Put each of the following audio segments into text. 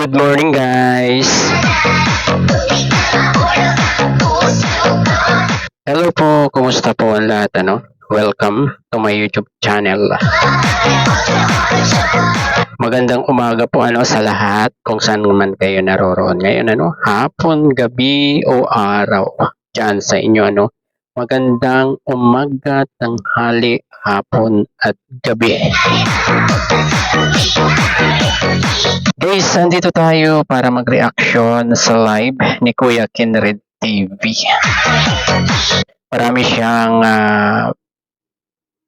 Good morning, guys. Hello po, kumusta po ang lahat, Welcome to my YouTube channel. Magandang umaga po sa lahat kung saan man kayo naroroon ngayon, hapon, gabi o araw. Diyan sa inyo, magandang umaga, tanghali, hapon at gabi. Guys, andito tayo para mag-reaction sa live ni Kuya Kinred TV. Marami siyang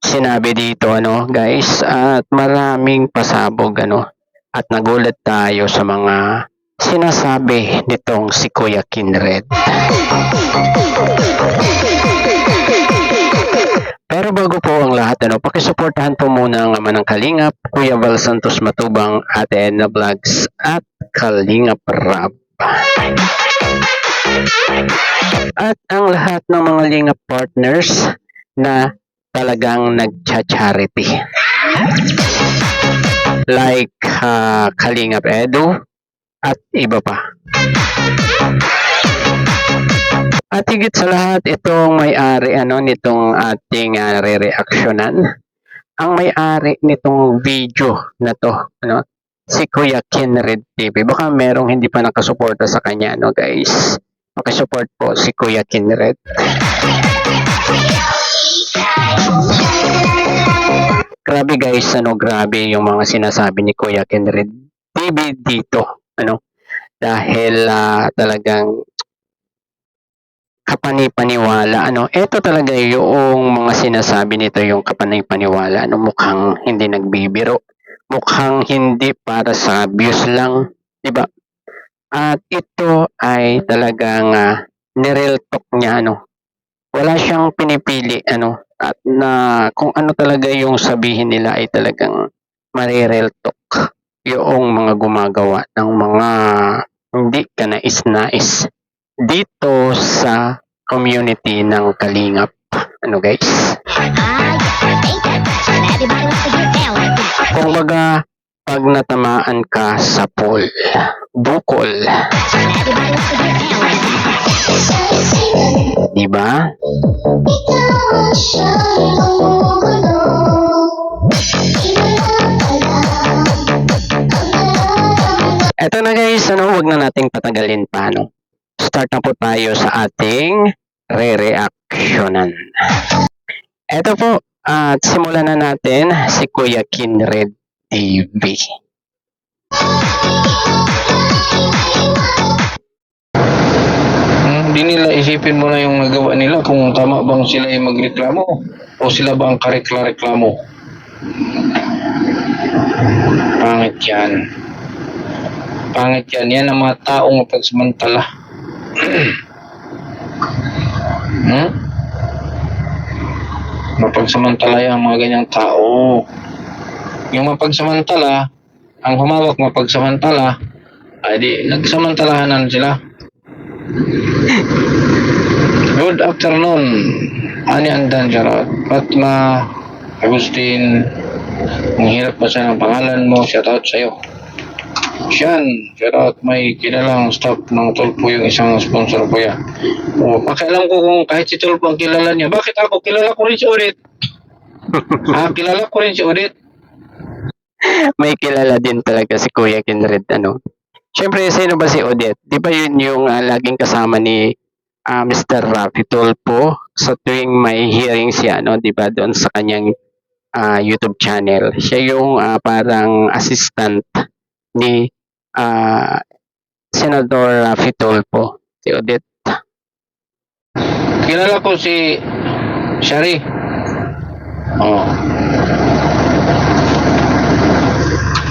sinabi dito, guys, at maraming pasabog, at nagulat tayo sa mga sinasabi nitong si Kuya Kinred. Pero bago po ang lahat, pakisuportahan po muna ang Ama ng Kalingap, Kuya Val Santos Matubang, Ate Edna Vlogs, at Kalingap Rab. At ang lahat ng mga Lingap partners na talagang nagcha-charity. Like Kalingap Edu at iba pa. At higit sa lahat, itong may-ari nitong ating re-reactionan. Ang may-ari nitong video na to, si Kuya Kinred TV. Baka merong hindi pa nakasuporta sa kanya, guys. Makisupport po si Kuya Kinred. Grabe guys, grabe yung mga sinasabi ni Kuya Kinred TV dito, dahil talagang kapanipaniwala, ito talaga yung mga sinasabi nito, yung kapanipaniwala, mukhang hindi nagbibiro, mukhang hindi para sa views lang, di ba? At ito ay talagang nireal talk niya, wala siyang pinipili, at na kung ano talaga yung sabihin nila ay talagang marireal talk yung mga gumagawa ng mga hindi kanais-nais dito sa community ng Kalingap, guys. Kumbaga, pag natamaan ka sa bukol, diba? Eto na guys, wag na nating patagalin pa, Start na po tayo sa ating re-reactionan. Eto po, at simulan na natin si Kuya Kinred TV. Hindi nila isipin mo na yung nagawa nila kung tama bang sila ay magreklamo o sila ba ang karekla-reklamo. Pangit yan. Pangit yan. Yan ang mga taong mapagsamantala. Mapagsamantala yung mga ganyang tao. Yung mapagsamantala, ang humawak mapagsamantala, ay di nagsamantalahanan sila. Good afternoon, Ani Andan Jarot, Fatma, Agustin. Ang hirap pa sa ng pangalan mo, shout out sa'yo. Siyan, shoutout, may kilalang staff ng Tulpo yung isang sponsor ko yan. O, pakialam ko kung kahit si Tulpo ang kilala niya. Bakit ako? Kilala ko rin si Odette. Kilala ko rin si Odette. May kilala din talaga si Kuya Kinred, Siyempre, sino ba si Odette? Di ba yun yung laging kasama ni Mr. Rafi Tulpo sa tuwing may hearing siya, di ba, doon sa kanyang YouTube channel. Siya yung parang assistant ni Senador Rafi Tulpo, si Odette. Kilala ko si Shari.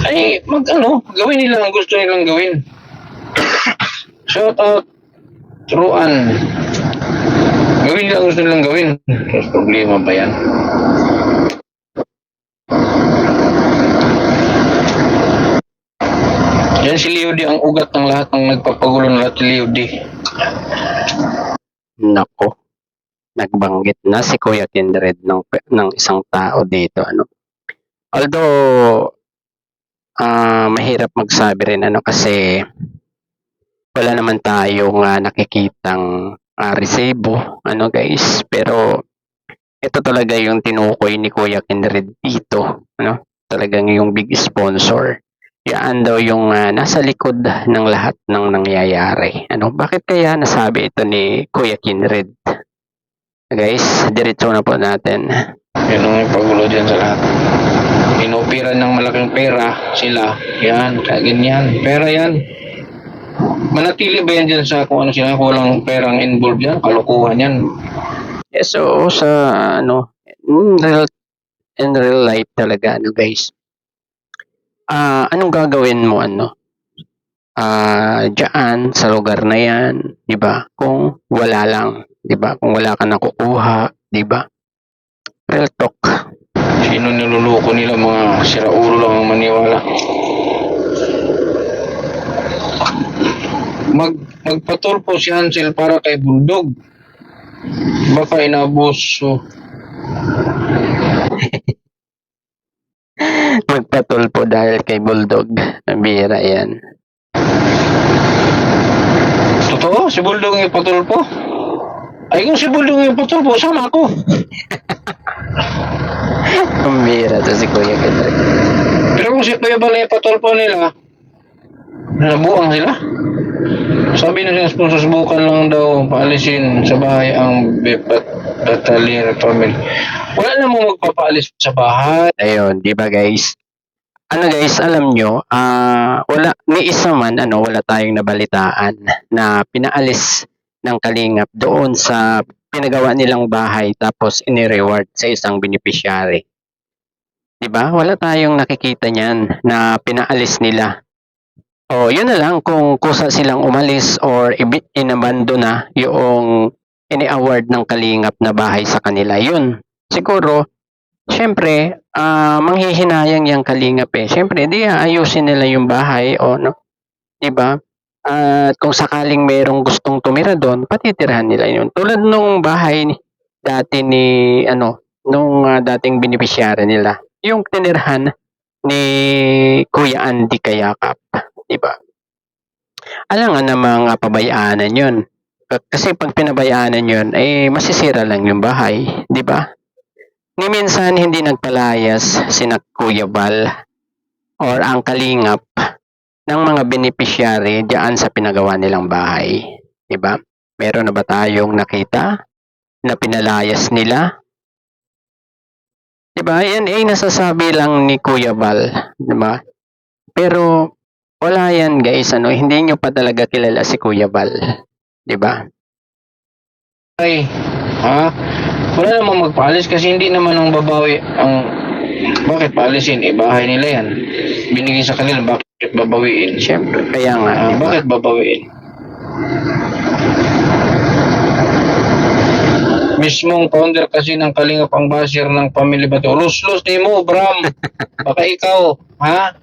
Ay, gawin nila ang gusto nilang gawin. Shout out, Ruan. Gawin nila ang gusto nilang gawin. Mas problema ba yan? Yan si Leody ang ugat ng lahat ng nagpapagulo ng lahat si Leody. Nako, nagbanggit na si Kuya Kinred ng isang tao dito, Although mahirap magsabi rin ano kasi wala naman tayong nakikitang resibo ano guys, pero ito talaga yung tinukoy ni Kuya Kindred dito, ano? Talagang yung big sponsor. Yan daw yung nasa likod ng lahat ng nangyayari. Ano? Bakit kaya nasabi ito ni Kuya Kindred? Guys, diretso na po natin. Yan ang pagulo dyan sa lahat. Inopera ng malaking pera sila. Yan, kaya ganyan. Pera yan. Manatili ba yan dyan sa kung ano sila, kulang perang involved yan? Kalokohan yan. Yes, so sa ano, in real life talaga ano guys. Anong gagawin mo ano? Diyan sa lugar na yan, 'di ba? Kung wala lang, 'di ba? Kung wala ka nakukuha, 'di ba? Real talk. Sino niluluko nila, mga siraulo lang ang maniwala. Magpatulpo si Hansel para kay Bulldog. Baka inabuso. Magpatulpo dahil kay Bulldog. Ang bihira yan. Totoo? Si Bulldog ang ipatulpo? Ay, kung si Bulldog ang ipatulpo, sama ako. Ang bihira to si Kuya Kendrick. Pero kung si Kuya Bal ipatulpo nila, nabuang sila. Sabi na ng sponsor, subukan lang daw paalisin sa bahay ang Battalier family. Wala namang magpapaalis sa bahay. Ayun, di ba guys? Ano guys, alam nyo, wala, ni isa man, wala tayong nabalitaan na pinaalis ng Kalingap doon sa pinagawa nilang bahay tapos ini-reward sa isang beneficiary. Di ba? Wala tayong nakikita niyan na pinaalis nila. O, yun na lang kung kusa silang umalis or inabando na yung ini-award ng Kalingap na bahay sa kanila. Yun, siguro, syempre, manghihinayang yung Kalingap eh. Syempre, di ayusin nila yung bahay o no, 'di ba? At kung sakaling merong gustong tumira doon, patitirahan nila yun. Tulad nung bahay dati ni nung dating beneficiary nila, yung tinirhan ni Kuya Andy Kayakap, 'di ba? Alangan namang pabayaanan 'yun. Kasi pag pinabayaanan 'yun, masisira lang yung bahay, 'di ba? Ni minsan hindi nagpalayas sina Kuya Bal or ang Kalingap ng mga beneficiary diyan sa pinagawa nilang bahay, 'di ba? Meron na ba tayong nakita na pinalayas nila? 'Di ba? Yan ay nasasabi lang ni Kuya Bal, 'di ba? Pero wala yan guys, hindi nyo pa talaga kilala si Kuya Bal, 'di ba? Ay, ha? Wala namang magpaalis kasi hindi naman ang babawi ang... Bakit paalisin? Bahay nila yan. Binigay sa kanila, bakit babawiin? Siyempre, kaya nga. Diba? Bakit babawiin? Mismong founder kasi ng Kalingap ang basir ng Family Bato. Lus-lus ni mo, Bram. Baka ikaw, ha?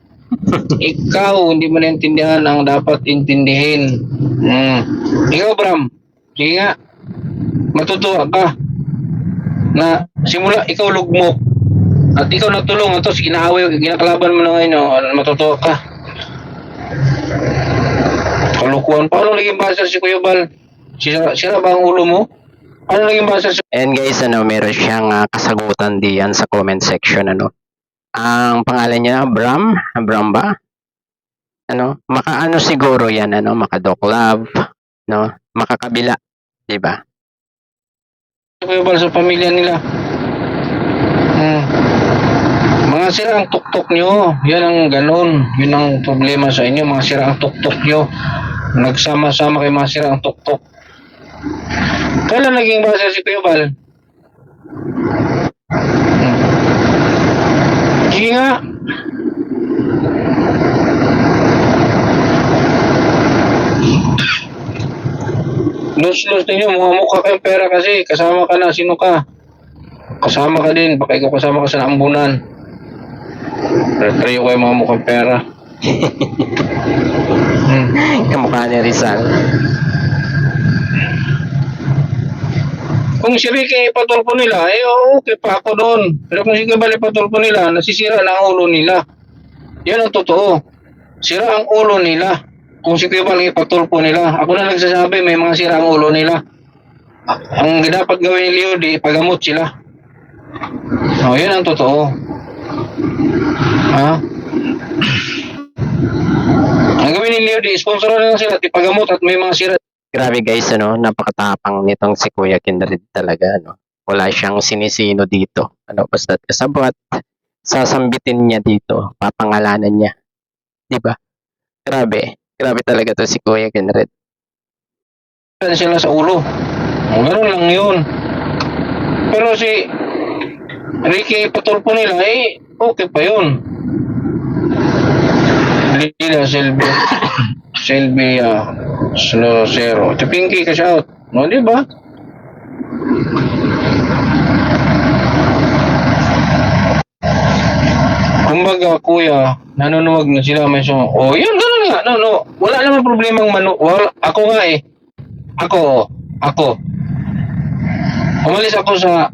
Ikaw, hindi mo naintindihan ang dapat intindihin. Ikaw, Bram. Sige nga. Matutuwa ka na simula ikaw lugmok at ikaw nagtulong at tapos inaaway, ginakalaban mo na ngayon, matutuwa ka. Kalukuhan. Paano naging basher si Kuya Bal? Sira ba ang ulo mo? Paano naging basher si... And guys, meron siyang kasagutan diyan sa comment section, Ang pangalan niya, Bram ba? Maka siguro yan, maka-Doc Love, makakabila, 'di ba? Kuya Bal sa pamilya nila. Mga sira ang tuktok nyo. Yan ang ganun. Yun ang problema sa inyo. Mga sira ang tuktok nyo. Nagsama-sama kay mga sira ang tuktok. Kailan naging basher si Kuya Bal? Sige nga. Lus-lus ninyo, mukha kayong pera kasi kasama ka na, sino ka? Kasama ka din, baka ikaw kasama ka sa naambunan. Tayo kayo mga mukhang pera. Kamukha ni Rizal. Kung si Ricky ipatulpo nila, okay pa ako doon. Pero kung si Kabal ipatulpo nila, nasisira na ang ulo nila. Yan ang totoo. Sira ang ulo nila. Kung si Kuya Bal ang ipatulpo nila, ako na nagsasabi may mga sira ang ulo nila. Ang dapat gawin ni Leo, di ipagamot sila. Yan ang totoo. Ha? Ang gawin ni Leo, di sponsoran na lang sila, ipagamot at may mga sira. Grabe guys, napakatapang nitong si Kuya Kindred talaga, Wala siyang sinisino dito. Basta't kasabwat, sasambitin niya dito, papangalanan niya. 'Di ba? Grabe. Grabe talaga to si Kuya Kindred. Sila sa ulo. Gano'n lang yun. Pero si Ricky patulpo nila, okay pa yun. Lila Silvia Slosero. Ito Pinky ka shout. No, di ba? Kumbaga, kuya, nanonood na sila may song. Yun, gano'n nga. No. Wala naman problemang ako nga Ako. Umalis ako sa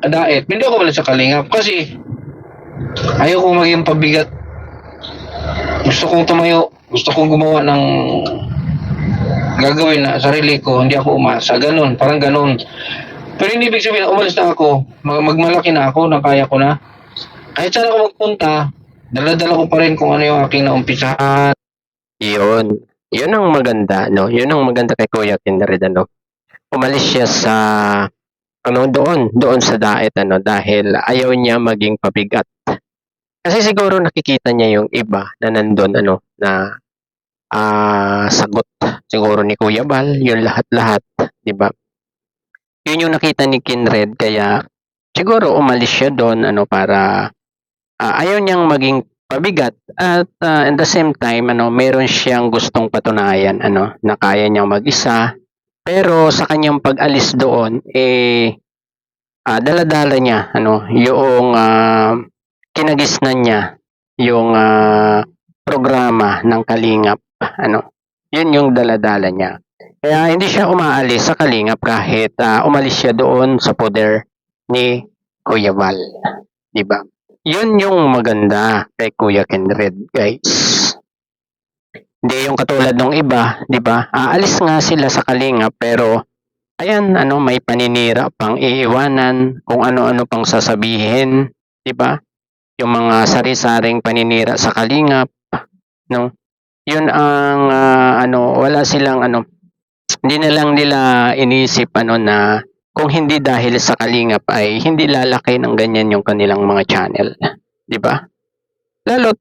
diet. Hindi ako umalis sa Kalingap kasi ayaw kong maging pabigat. Gusto kong tumayo. Gusto kong gumawa ng gagawin na sarili ko. Hindi ako umasa. Ganun. Parang ganun. Pero hindi ibig sabihin umalis na ako. Magmalaki na ako. Nakaya ko na. Kahit saan ako magpunta, dala-dala ko pa rin kung ano yung aking naumpisahan. Yun. Yun ang maganda, Yun ang maganda kay Kuya Kindred, Umalis siya sa doon sa diet, dahil ayaw niya maging pabigat. Kasi siguro nakikita niya yung iba na nandun, na sagot siguro ni Kuya Bal, yung lahat-lahat, 'di ba? Yun yung nakita ni Kindred, kaya siguro umalis siya doon, para ayaw niyang maging pabigat at at the same time meron siyang gustong patunayan na kaya niyang mag-isa, pero sa kanyang pag-alis doon dala-dala niya yung kinagisnan niya yung programa ng Kalingap, yun yung dala-dala niya, kaya hindi siya umaalis sa Kalingap kahit umalis siya doon sa poder ni Kuya Bal, di ba? Yun yung maganda kay Kuya Kindred, guys. Hindi yung katulad ng iba, 'di ba? Aalis nga sila sa Kalingap pero ayan, may paninira pang iiwanan, kung ano-ano pang sasabihin, 'di ba? Yung mga sari-saring paninira sa Kalingap, no? Yun ang wala silang hindi na lang nila inisip na kung hindi dahil sa Kalingap ay hindi lalaki ng ganyan yung kanilang mga channel, 'di ba? Lalo't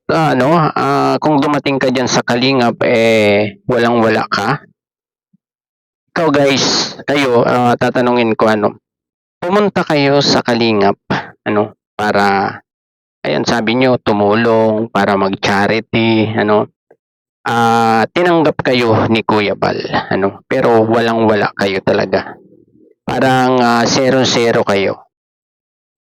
kung dumating ka diyan sa Kalingap walang-wala ka. Ikaw guys, kayo tatanungin ko pumunta kayo sa Kalingap para ayan sabi nyo tumulong para mag-charity, tinanggap kayo ni Kuya Bal, pero walang-wala kayo talaga. Parang 0-0 kayo.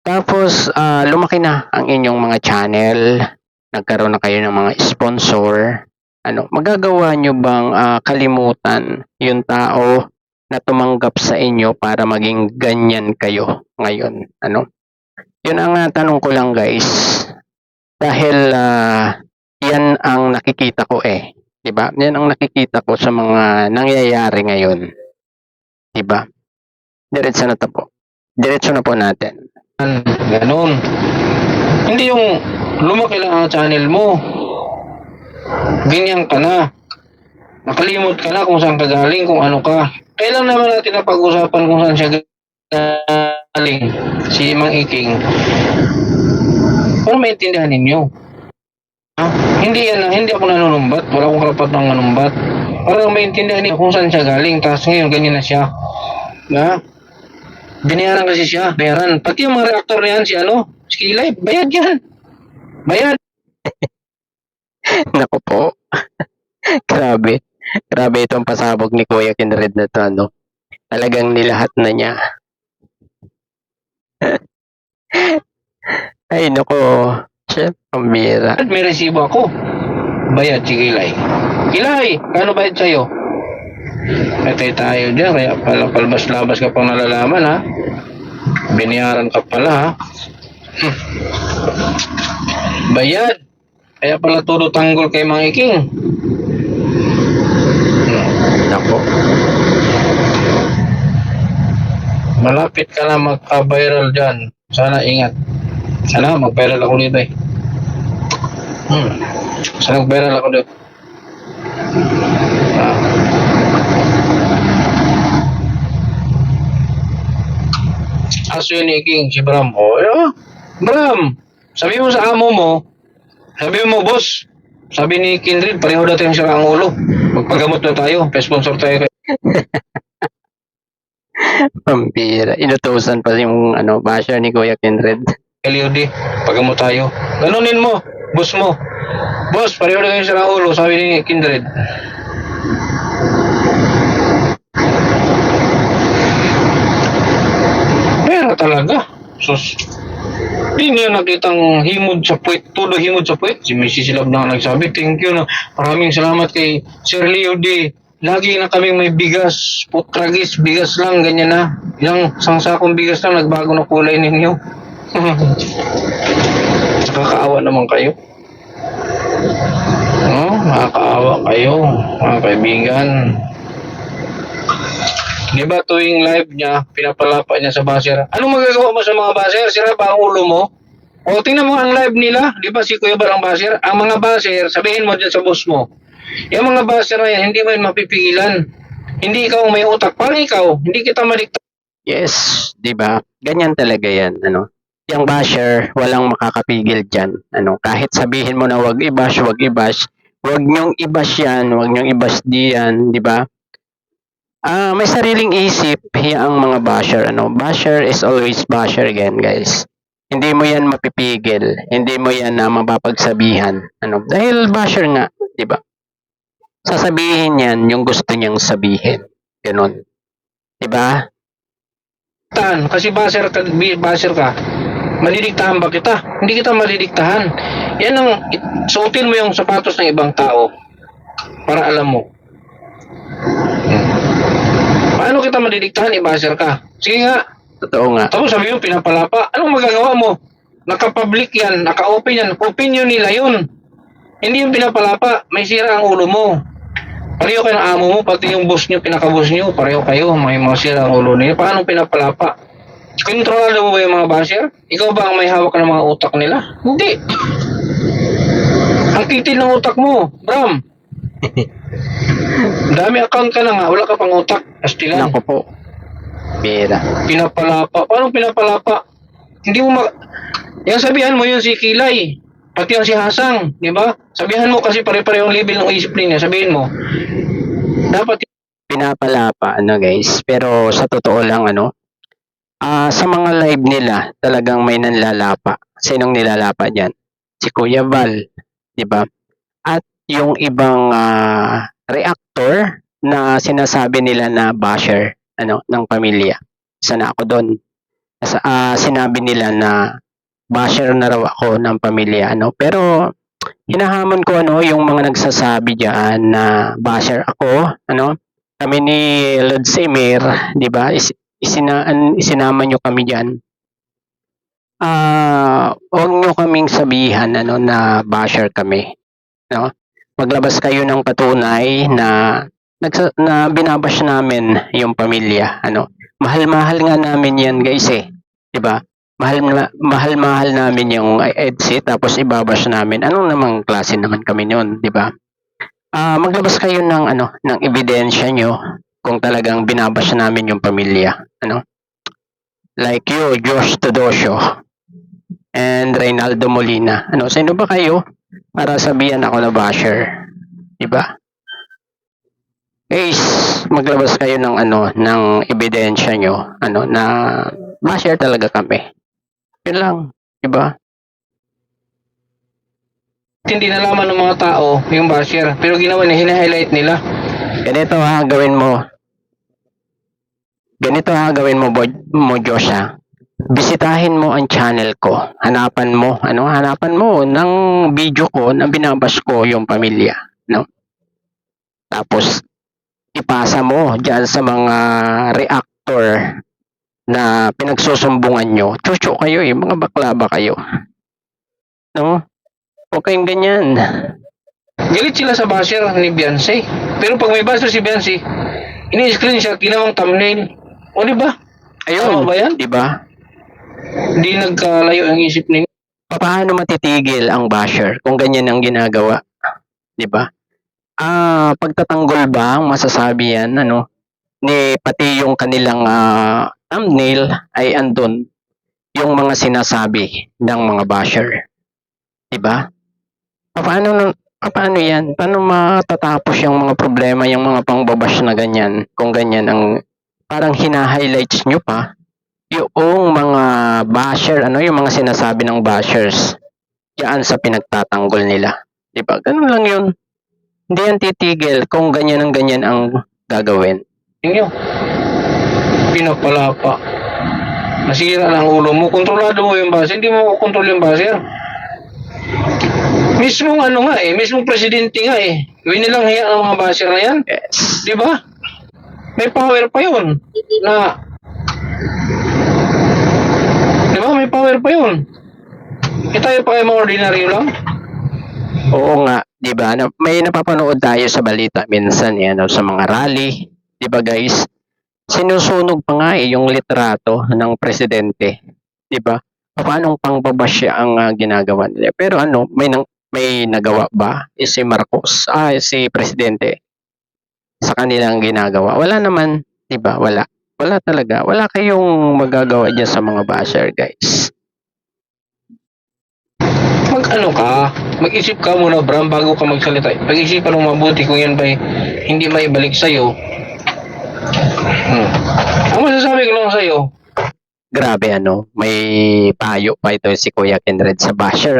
Tapos lumaki na ang inyong mga channel, nagkaroon na kayo ng mga sponsor. Magagawa nyo bang kalimutan yung tao na tumanggap sa inyo para maging ganyan kayo ngayon? Yun ang tanong ko lang, guys. Dahil yan ang nakikita ko 'di ba? Yan ang nakikita ko sa mga nangyayari ngayon. 'Di ba? Diretso na po natin. Ganun. Hindi yung lumaki lang ang channel mo. Ganyan ka na. Nakalimot ka na kung saan ka galing, kung ano ka. Kailan naman natin na pag-usapan kung saan siya galing, si Mang Iking. Para maintindihan ninyo. Hindi ako nanunumbat. Wala akong karapat ng manumbat. Para maintindihan ninyo kung saan siya galing. Tapos ngayon, ganyan na siya. Binayaran kasi siya. Bayaran. Pati yung mga reactor na yan, si Kilay, bayad yan. Bayad. Naku po. Grabe. Grabe itong pasabog ni Kuya Kindred na to, Talagang nilahat na niya. Ay, naku. Chef, pambira. May resibo ako. Bayad si Kilay. Kilay, kano bayad sa'yo? Patay tayo dyan, kaya pala palabas-labas ka pang nalalaman, ha? Binayaran ka pala, ha? Bayad. Kaya pala todo tanggol kay Mang Iking. Nako. Malapit ka na magka-viral dyan. Sana ingat. Sana mag-viral ako dito eh. Sana mag-viral ako dito. Ah. Aso yun ni King, si Bram. Oh, Bram, sabi mo sa amo mo, sabi mo, boss, sabi ni Kindred, pareho daw tayong sira ang ulo. Magpagamot na tayo, pa-sponsor tayo kay Pambira. Inutusan pa yung basher ni Kuya Kindred. Leody. Pagamot tayo. Ganunin mo, boss mo. Boss, pareho daw tayong sira ang ulo, sabi ni Kindred. Pera talaga. Sus. Di niya nakitang himod sa puwet, todo himod sa puwet. Si Mrs. Silab na nagsabi, thank you na. Maraming salamat kay Sir Leo D. Lagi na kaming may bigas, putragis, bigas lang, ganyan na. Yung sangsakong bigas lang, nagbago na kulay ninyo. Nakakaawa naman kayo. No? Nakakaawa kayo, mga kaibigan. Di ba tuwing live niya, pinapalapa niya sa baser? Anong magagawa mo sa mga baser? Sira ba ang ulo mo? O tingnan mo ang live nila, di ba si Kuya Barang baser? Ang mga baser, sabihin mo dyan sa boss mo. Yung mga baser na yan, hindi mo yan mapipigilan. Hindi ikaw ang may utak. Parang ikaw, hindi kita madikta. Yes, 'di ba? Ganyan talaga 'yan, Yung basher, walang makakapigil diyan. Kahit sabihin mo na wag i-bash, wag i-bash, wag niyong i-bash 'yan, wag niyong i-bash diyan, 'di ba? May sariling isip ang mga basher, Basher is always basher again, guys. Hindi mo 'yan mapipigil, hindi mo 'yan na mapapagsabihan, Dahil basher nga, 'di ba? Sasabihin 'yan yung gusto niyang sabihin. Ganun. 'Di ba? Kasi baser ka, malidiktahan ba kita? Hindi kita malidiktahan. Yan ang, suotin mo yung sapatos ng ibang tao para alam mo. Paano kita malidiktahan? I-baser ka. Sige nga. Totoo nga. Tapos sabi mo, pinapalapa. Anong magagawa mo? Naka-public yan, naka-open yan. Opinion nila yun. Hindi yung pinapalapa. May sira ang ulo mo. Pareho kayo ng amo mo, pati yung boss nyo, pinaka-boss nyo, pareho kayo, may mga sira ang ulo nila. Paano pinapalapa? Kontrolado mo ba yung mga basher? Ikaw ba ang may hawak ng mga utak nila? Hindi. Ang titil ng utak mo, Bram. Dami account ka na nga, wala ka pang utak. Astilan. Nako po. Bira. Pinapalapa. Paano pinapalapa? Hindi mo Yan sabihan mo yun si Kilay. Pati yung si Hasang, di ba? Sabihan mo kasi pare-parehong level ng isip niya. Sabihin mo. Dapat Pinapalapa, guys. Pero sa totoo lang, sa mga live nila, talagang may nanlalapa. Sinong nilalapa dyan? Si Kuya Val, di ba? At yung ibang reactor na sinasabi nila na basher, ng pamilya. Sana ako doon. Sinabi nila na basher na raw ako ng pamilya, Pero hinahamon ko yung mga nagsasabi diyan na basher ako, Kami ni Lods Emir, 'di ba? Isinama nyo kami diyan. Huwag nyo kaming sabihan na basher kami, Maglabas kayo ng patunay na binabash namin yung pamilya, Mahal-mahal nga namin 'yan, guys, 'di ba? Mahal namin yung EDSI tapos ibabash namin. Anong namang klase naman kami noon, 'di ba? Maglabas kayo ng ng ebidensya nyo kung talagang binabash namin yung pamilya, Like you, Josh Todosio and Reynaldo Molina. Sino ba kayo para sabihan ako na basher, 'di ba? Guys, maglabas kayo ng ng ebidensya nyo, na basher talaga kami. Yun lang, 'di ba? hindi nalaman ng mga tao yung basher. Pero ginawa na, hina-highlight nila. Ganito ha, gawin mo. Ganito ha, gawin mo, Joshua. Bisitahin mo ang channel ko. Hanapan mo ng video ko na binabash ko yung pamilya, Tapos ipasa mo diyan sa mga reactor na pinagsusumbungan nyo. Chucho kayo mga bakla ba kayo? Huwag kayong ganyan. Galit sila sa basher ni Beyonce. Pero pag may basher si Beyonce, ini-screenshot, ginawang thumbnail. O di ba? Ayun, Tama ba yan? di ba? Hindi nagkalayo ang isip ninyo. Paano matitigil ang basher kung ganyan ang ginagawa? Di ba? Pagtatanggol ba ang masasabi yan, ano? Ni pati yung kanilang thumbnail ay andun yung mga sinasabi ng mga basher. Di ba? Paano yan? Paano matatapos yung mga problema, yung mga pangbabash na ganyan? Kung ganyan ang parang hina-highlights nyo pa yung mga basher, ano, yung mga sinasabi ng bashers diyan sa pinagtatanggol nila. Di ba? Ganun lang yun. Hindi yan titigil kung ganyan ang gagawin. Ninyo. Pinapalapa. Nasira na ang ulo mo. Kontrolado mo yung basher. Hindi mo kontrol yung basher. Mismong ano nga mismong presidente nga Gawin nilang hiya ang mga basher na yan. Yes. Di ba? May power pa yun. Di ba? May power pa yun. Tayo pa kayo mga ordinaryo lang. Oo nga, 'di ba? May napapanood tayo sa balita minsan sa mga rally, 'di ba guys? Sinusunog pa nga yung litrato ng presidente, 'di ba? Paano pangbabash ang ginagawa nila? Pero may nagawa ba si Marcos, si presidente sa kanilang ginagawa? Wala naman, 'di ba? Wala. Wala talaga. Wala kayong magagawa diyan sa mga basher, guys. Mag-isip ka muna, Bram, bago ka magsalita. Pag-isipan mo mabuti kung yan ba hindi maibalik sa'yo. Ang masasabi ko lang sa'yo, Grabe, may payo pa ito si Kuya Kenred sa basher,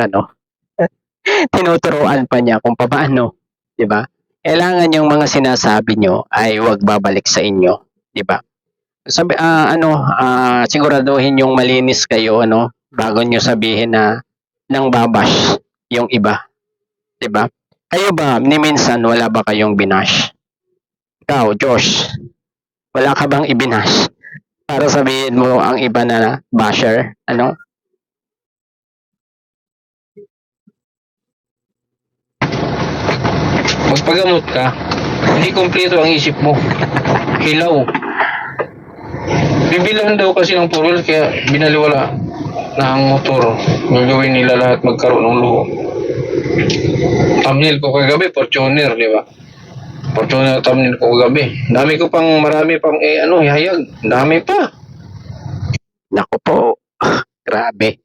Tinuturuan pa niya kung paano, 'di ba? Kailangan yung mga sinasabi nyo ay huwag babalik sa inyo, 'di ba? Siguraduhin yung malinis kayo, bago nyo sabihin na nang babash yung iba, 'di ba? Kayo ba, ni minsan wala ba kayong binash? Ikaw, Josh, wala ka bang ibinash? Para sabihin mo ang iba na basher, magpagamot ka. Hindi kumpleto ang isip mo. Hilaw. Bibilan daw kasi ng purol, kaya binaliwala na ang motor. Gagawin nila lahat magkaroon ng luho. Thumbnail ko kagabi, Fortuner, di ba? Fortuner thumbnail ko kagabi. Marami pang ihayag. Dami pa. Naku po, grabe.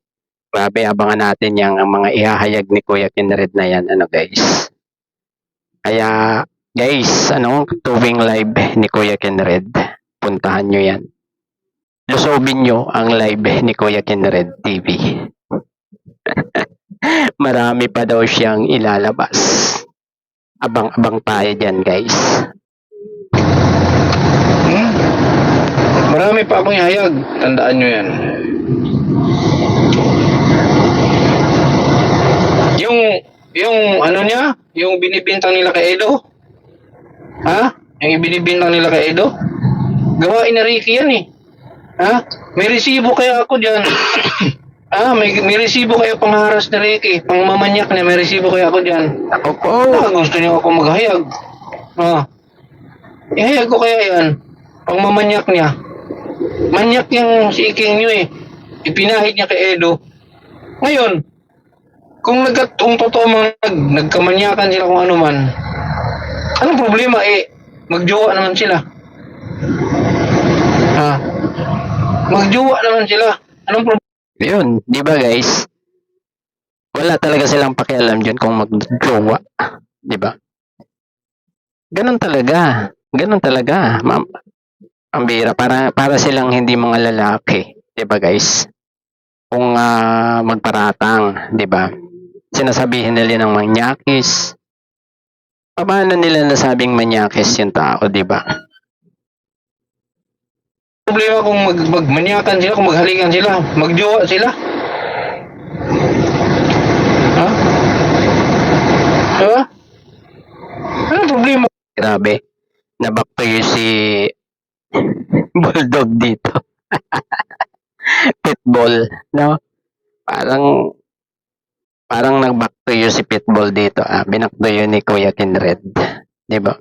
Grabe, abangan natin yung mga ihahayag ni Kuya Kenred na yan, guys. Kaya, guys, tuwing live ni Kuya Kenred, puntahan nyo yan. Lusobin nyo ang live ni Kuya Kenred TV. Marami pa daw siyang ilalabas. Abang-abang tayo dyan, guys. Marami pa akong ihayag. Tandaan nyo yan. Yung binibintang nila kay Edo. Yung binibintang nila kay Edo. Gawain na Ricky yan May resibo kaya ako dyan. May resibo kaya pangharas na Ricky. Pangmamanyak niya, may resibo kaya ako dyan. Ako po. Gusto niyo ako maghayag. Ihayag ko kaya yan. Pangmamanyak niya. Manyak yung si Iking nyo Ipinahid niya kay Edo. Ngayon, kung totoo nagkamanyakan sila kung ano man, anong problema magjowa naman sila. Magjowa naman sila. Anong problema? Yun, di ba guys? Wala talaga silang pakialam dyan kung magjowa. Di ba? Ganun talaga. Ma'am. Ang bira, para silang hindi mga lalaki. Di ba guys? Kung magparatang, di ba? Sinasabihin nila ng manyakis. Paano nila nasabing manyakis yung tao, di ba? Problema kung magmanyakan sila, kung maghalikan sila, magjowa sila. Diba? Anong problema? Grabe. Nabaktoy si Bulldog dito. Pitbull, Parang parang nag-back to you si Pitbull dito. Binak to you ni Kuya Kinred. Di ba?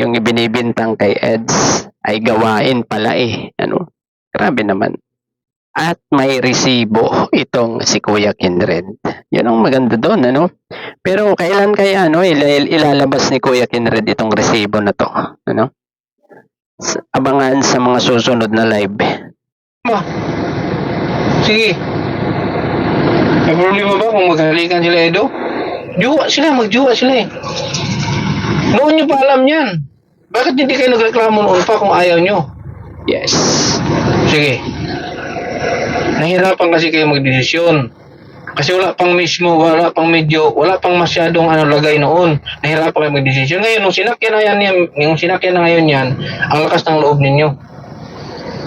Yung ibinibintang kay Eds ay gawain pala eh. Ano? Grabe naman. At may resibo itong si Kuya Kinred. Yan ang maganda doon, ano? Pero kailan kaya ilalabas ni Kuya Kinred itong resibo na to? Ano? Abangan sa mga susunod na live. Sige. May problema ba kung maghalikan sila, Edo? Magjuwa sila eh. Noon nyo pa alam yan. Bakit hindi kayo nagreklamo noon pa kung ayaw nyo? Yes. Sige. Nahirapan kasi kayo magdesisyon. Kasi wala pang masyadong lagay noon. Nahirapan kayo magdesisyon. Ngayon, nung sinakyan na ngayon yan, ang lakas ng loob ninyo.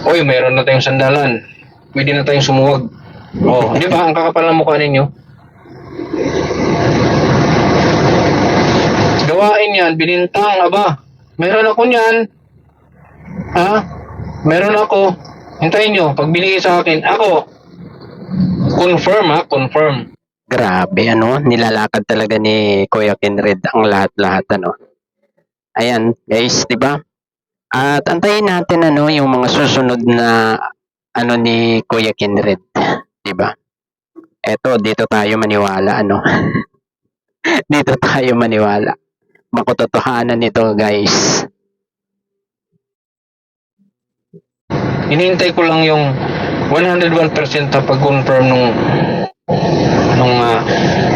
Oy, meron na tayong sandalan. Pwede na tayong sumuwag. Oh, di ba? Ang kakapal ng mukha ninyo. Gawain yan, binintang, aba. Meron ako niyan. Meron ako. Hintayin nyo, pag binigay sa akin, ako. Confirm. Grabe, nilalakad talaga ni Kuya Kinred ang lahat-lahat, Ayan, guys, di ba? At antayin natin, yung mga susunod na, ni Kuya Kinred, di ba? Eto, dito tayo maniwala, Dito tayo maniwala. Makutotohanan nito, guys. Hinihintay ko lang yung 101% na pag-confirm nung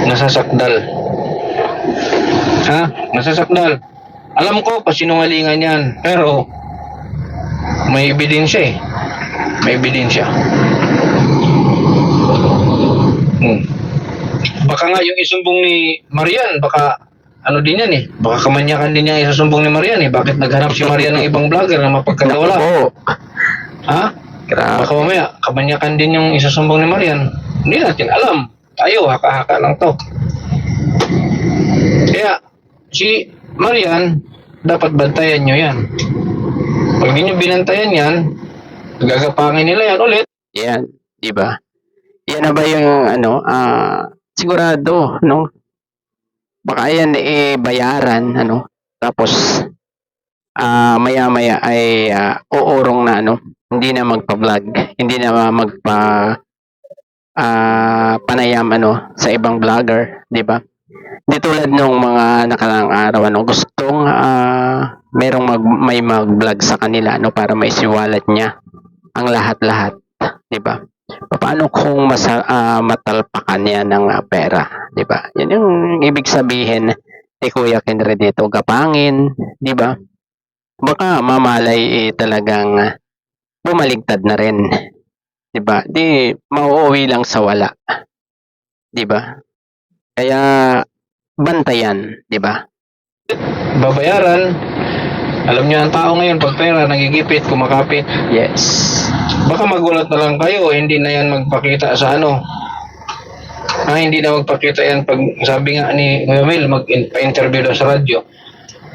nasasakdal. Nasasakdal. Alam ko pasinungalingan yan, pero may ebidensya eh. May ebidensya. Baka nga yung isumbong ni Marian, baka din yan eh. Baka kamanyakan din niya isusumbong ni Marian eh. Bakit naghanap si Marian ng ibang vlogger na mapagkagawala? Oo. Baka mamaya, kamanyakan din yung isusumbong ni Marian. Hindi natin alam. Tayo, haka-haka lang to. Kaya, si Marian, dapat bantayan nyo yan. Pag di nyo binantayan yan, gagapangin nila yan ulit. Yan, di ba? Yan na ba yung sigurado, baka yan bayaran, tapos maya-maya ay uurong na, hindi na magpa-vlog, hindi na panayam, sa ibang vlogger, di ba? Di tulad nung mga nakaraang araw, gustong may mag-vlog sa kanila, para maisiwalat niya ang lahat-lahat, di ba? Paano kung matalpakan niya ng pera, di ba? Yan yung ibig sabihin ni Kuya Kinred dito, gapangin, di ba? Baka mamalay talagang bumaligtad na rin, di ba? Di mauuwi lang sa wala, di ba? Kaya bantayan, di ba? Babayaran. Alam niyo ang tao ngayon pag pera nagigipit, kumakapit. Yes. Baka magulat na lang kayo, hindi na yan magpakita sa hindi na magpakita yan pag sabi nga ni Kuya Mel, magpa-interview daw sa radyo.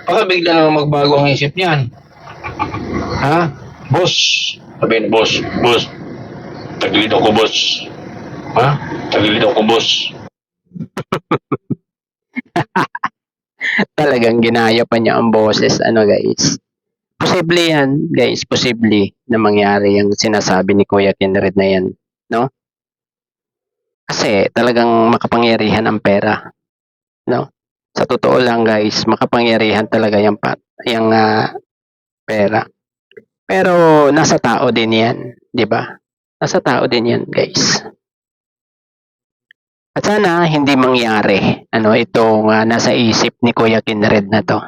Baka bigla na magbago ang isip niyan. Boss. Sabi ni boss. Tagilid ako, boss. Tagilid ako, boss. Talagang ginaya pa niya ang boses, guys. Posible yan, guys. Posible na mangyari yung sinasabi ni Kuya Kinred na yan, Kasi talagang makapangyarihan ang pera, Sa totoo lang, guys, makapangyarihan talaga yung pera. Pero nasa tao din yan, di ba? Nasa tao din yan, guys. At sana hindi mangyari itong nasa isip ni Kuya Kinred na to.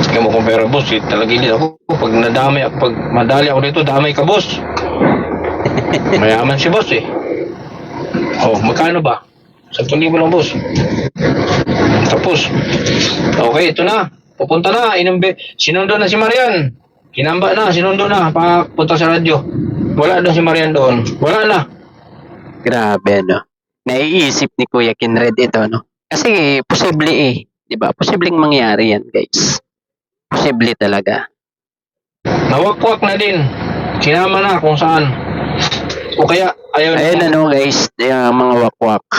Sige mo kung pera, boss, talagilid ako. Pag madali ako dito, damay ka, boss. Mayaman si boss eh. Magkano ba? 10,000 lang, boss. Tapos, okay, ito na. Pupunta na, sinundo na si Marian. Kinamba na, sinundo na, papunta sa radyo. Wala doon si Marian doon. Wala na. Grabe, Naiisip ni Kuya Kinred ito, Kasi posible di ba? Posibleng mangyari yan, guys. Posible talaga. Nawakwak na din. Sinama na kung saan. O kaya, ayaw Ayun na. ano guys, yung mga wakwak,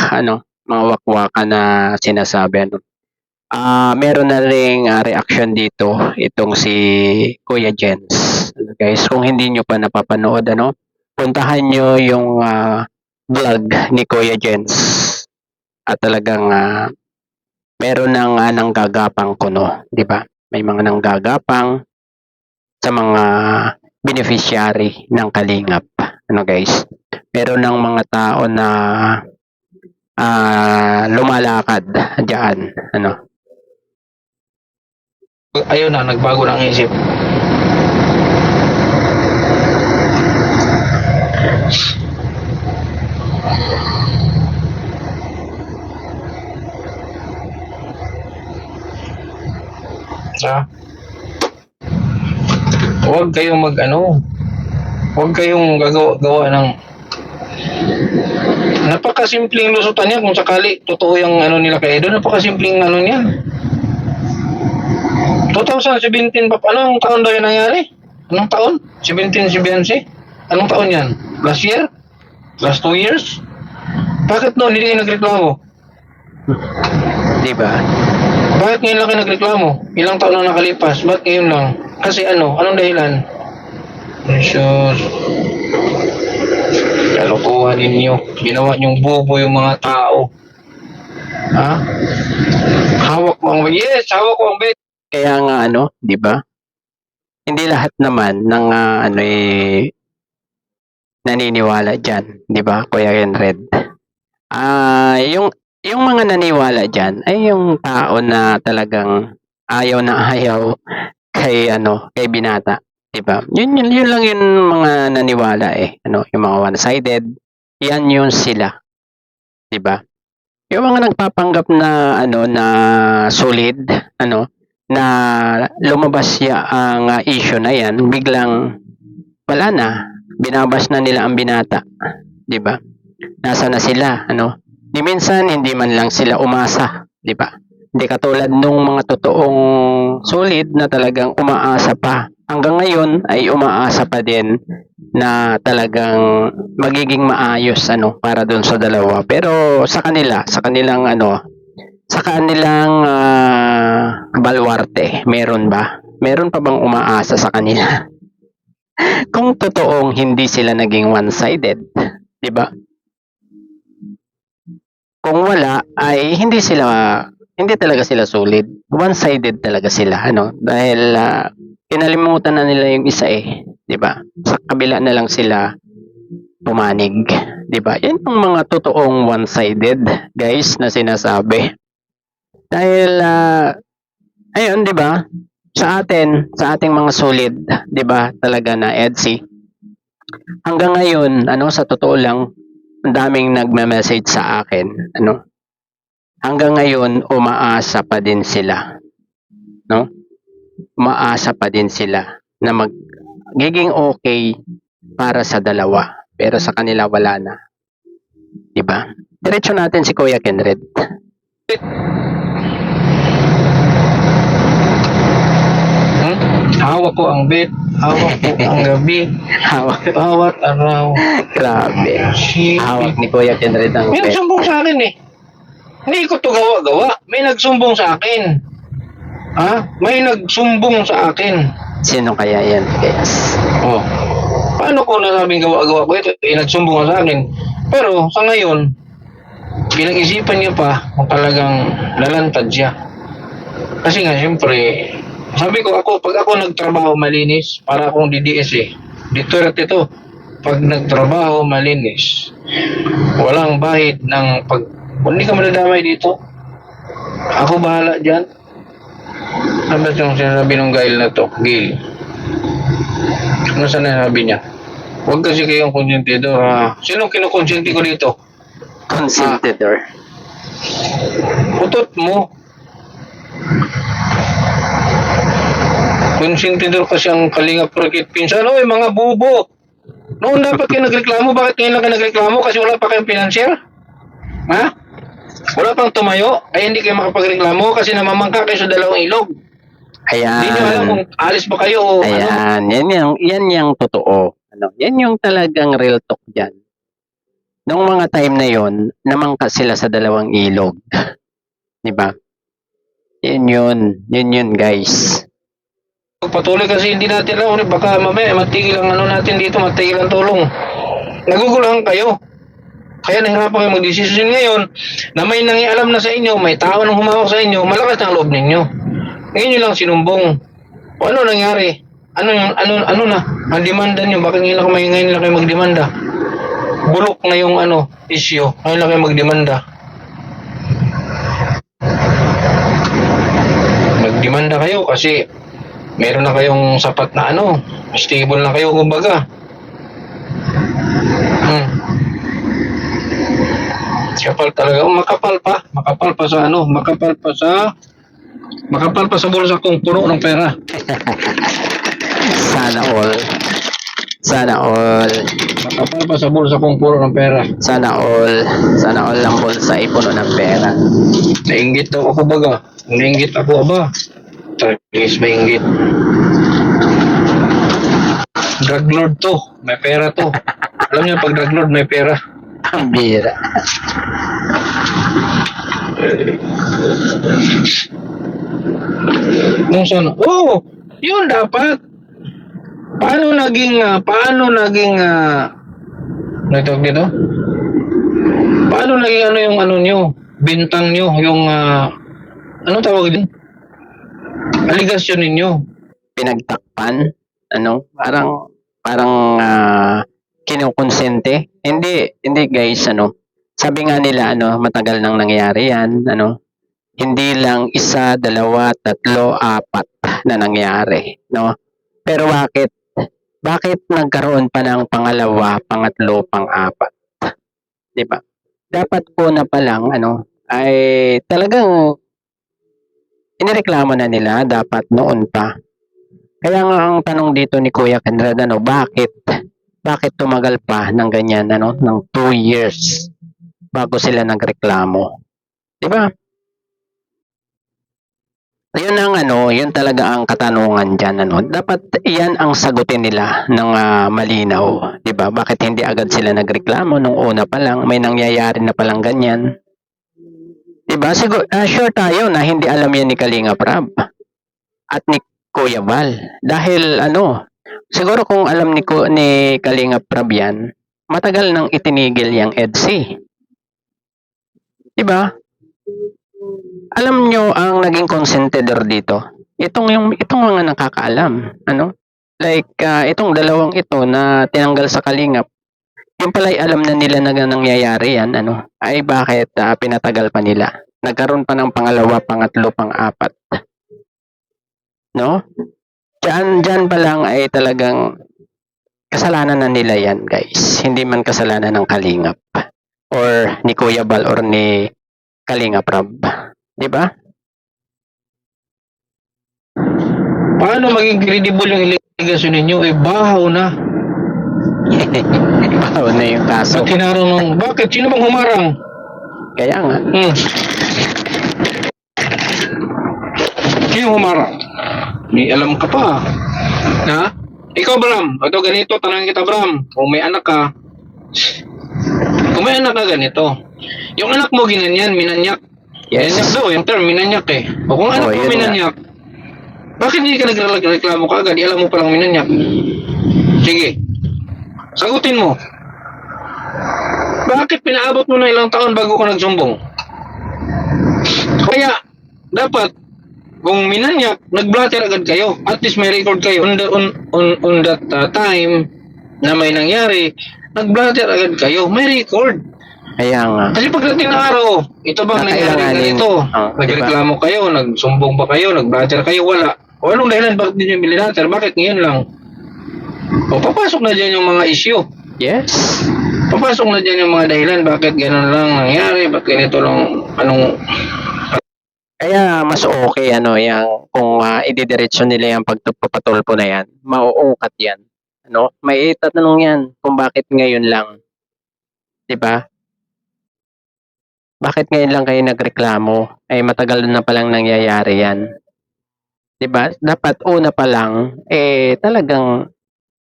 mga wakwaka na sinasabi meron na ring reaction dito itong si Kuya Jens. Guys, kung hindi nyo pa napapanood puntahan nyo yung vlog ni Kuya Jens. At talagang meron ng nanggagapang kuno, 'di ba? May mga nanggagapang sa mga beneficiary ng Kalingap. Guys? Meron ng mga tao na lumalakad diyan, Ayaw na, nagbago ng isip. Ha? Huwag kayong huwag kayong gawa ng napakasimpleng lusutan niya kung sakali totoo yung nila kay Edo, napakasimpleng niyan. 2017 pa, anong taon daw yung nangyari? Anong taon? 17 si Beyonce? Anong taon yan? Last year? Last 2 years? Bakit noon hindi kayo nagreklamo? 'di ba? Bakit ngayon lang kayo nagreklamo? Ilang taon na nakalipas, bakit ngayon lang? Kasi anong dahilan? Jesus, kalokohan ninyo. Ginawa niyong bobo yung mga tao. Ha? Hawak mo ang yes, hawak ko ang bet. Kaya nga 'di ba? Hindi lahat naman ng naniniwala diyan, 'di ba? Kuya Red. Yung mga naniwala diyan ay yung tao na talagang ayaw na ayaw kay binata, 'di ba? Yun lang yung mga naniwala yung mga one-sided, yan yun sila, 'di ba? Yung mga nagpapanggap na na solid, na lumabas ang issue na yan, biglang wala na, binabas na nila ang binata, 'di ba? Nasa na sila, Di minsan hindi man lang sila umasa, 'di ba? Hindi katulad nung mga totoong solid na talagang umaasa pa. Hanggang ngayon ay umaasa pa din na talagang magiging maayos para doon sa dalawa. Pero sa kanilang balwarte, meron ba? Meron pa bang umaasa sa kanila? Kung totoong hindi sila naging one-sided, 'di ba? Kung wala ay hindi talaga sila solid. One-sided talaga sila, dahil kinalimutan na nila yung isa 'di ba? Sa kabila na lang sila pumanig, 'di ba? Yan yung mga totoong one-sided, guys, na sinasabi. Dahil ayun, 'di ba? Sa ating mga solid, 'di ba? Talaga na EDSI. Hanggang ngayon, sa totoo lang, ang daming nagme-message sa akin, hanggang ngayon umaasa pa din sila, umaasa pa din sila na magiging okay para sa dalawa, pero sa kanila wala na, 'di ba? Diretso natin si Kuya Kenred. Hawak ko ang bet, hawak ko ang gabi, bawat araw. Grabe. Hawak ni Kuya Kenred ang May pet. nagsumbong sa akin eh. Hindi ko to gawa-gawa. May nagsumbong sa akin. Ha? May nagsumbong sa akin. Sino kaya yan, guys? Oh. Paano ko nasabing gawa-gawa ko ito? Nagsumbong sa akin. Pero sa ngayon, pinag-isipan niya pa kung talagang lalantad siya. Kasi nga, siyempre, sabi ko pag ako nagtrabaho malinis, para akong DDS eh. Duterte ito. Pag nagtrabaho malinis, walang bahid ng hindi ka madadamay dito. Ako bahala dyan. Ano ba yung sinasabi ng Gail na to? Gail. Ano sinasabi niya? Huwag kasi kayong konsentidor ha. Sinong kinukonsenti ko dito? Consentidor. Utot mo. Konsentidor kasi ang Kalingap Rocket pinsan. Oy, mga bubo. Noon dapat kayo nagreklamo. Bakit ngayon lang kayo nagreklamo? Kasi wala pa kayong financier? Ha? Wala pang tumayo? Ay hindi kayo makapagreklamo kasi namamangka kayo sa dalawang ilog. Ayan. Hindi nyo alam kung alis ba kayo o Ayan. Yan yung totoo. Yan yung talagang real talk dyan. Nung mga time na yon, namangka sila sa dalawang ilog. Di ba? Yun guys. Patuloy kasi hindi natin alam, baka mamaya matigil ang ano natin dito, matigil ang tulong. Naguguluhan kayo. Kaya nahirapan kayo mag-decision ngayon na may nangialam na sa inyo, may tao nang humawak sa inyo, malakas na ang loob ninyo. Ngayon nyo lang sinumbong. O ano nangyari? Ano na? Ang demanda nyo, bakit ngayon lang kayo magdemanda? Bulok na yung issue, ngayon lang kayo magdemanda. Magdemanda kayo kasi meron na kayong sapat na stable na kayo kumbaga. Kapal talaga. Makapal pa sa bulsa kong puno ng pera. Sana all. Makapal pa sa bulsa kong puno ng pera. Sana all lang bulsa ay puno ng pera. Nainggit daw ako baga. Nainggit ako aba. Tragis mainggit. Drug lord to. May pera to. Alam niyo pag drug lord may pera. Ang bira. Nung sana, yun dapat. Paano naging nagtawag dito? Paano naging yung nyo, bintang nyo, yung anong tawag din? Aligasyon ninyo. Pinagtakpan, parang kinukonsente. Hindi guys, sabi nga nila, matagal nang nangyari yan, hindi lang 1, 2, 3, 4 na nangyari, no? Pero bakit nagkaroon pa ng pangalawa, pangatlo, pang-apat? 'Di ba? Dapat una pa lang, ay talagang inireklamo na nila dapat noon pa. Kaya nga ang tanong dito ni Kuya Conrad, bakit tumagal pa ng ganyan, ng 2 years bago sila nagreklamo? 'Di ba? Yun talaga ang katanungan diyan, Dapat iyan ang sagutin nila ng malinaw, 'di ba? Bakit hindi agad sila nagreklamo nung una pa lang, may nangyayari na palang ganyan? 'Di ba? Siguro sure tayo na hindi alam yan ni Kalinga Prab at ni Kuya Val. Dahil siguro kung alam ni Kalinga Prab yan, matagal nang itinigil yang EDSI. 'Di ba? Alam nyo ang naging consentidor dito. Itong mga nakakaalam, Like itong dalawang ito na tinanggal sa Kalingap. Yung pala'y alam na nila na nangyayari yan, ay bakit pinatagal pa nila? Nagkaroon pa ng pangalawa, pangatlo, pang-apat. No? Diyan pa lang ay talagang kasalanan na nila yan, guys. Hindi man kasalanan ng Kalingap or ni Kuya Bal or ni Kalinga Prab. 'Di ba? Paano maging credible yung illegasyon ninyo? Bahaw na. Bahaw na yung kaso. Ba't hinarang bakit? Sino bang humarang? Kaya nga. Sino humarang? May alam ka pa. Ha? Ikaw, Bram. Ito ganito, tanongin kita, Bram. Kung may anak ka, ganito. Yung anak mo ginanyan, minanyak. Yes. Minanyak daw, yung term, minanyak eh. O kung anak mo minanyak, bakit hindi ka nagreklamo ka agad? Alam mo palang minanyak. Sige. Sagutin mo. Bakit pinaabot mo na ilang taon bago ka nagsumbong? Kaya, dapat, kung minanyak, nag-blatter agad kayo. At least may record kayo. On that time na may nangyari, nag-blatter agad kayo. May record. Kaya nga. Kasi pagdating ng araw, ito bang nangyari ganito? Nagreklamo kayo, nagsumbong pa kayo, nag-blatter kayo, wala. O anong dahilan bakit ninyo yung blatter? Bakit ngayon lang? O papasok na dyan yung mga issue. Yes. Papasok na dyan yung mga dahilan bakit gano'n lang nangyari, bakit ganito lang, Kaya mas okay yang kung ididiretso nila yung pagpapatulpo na yan, mauungkat yan. May itatanong yan kung bakit ngayon lang. 'Di ba? Bakit ngayon lang kayo nagreklamo? Ay matagal na palang nangyayari yan. 'Di ba? Dapat una pa lang talagang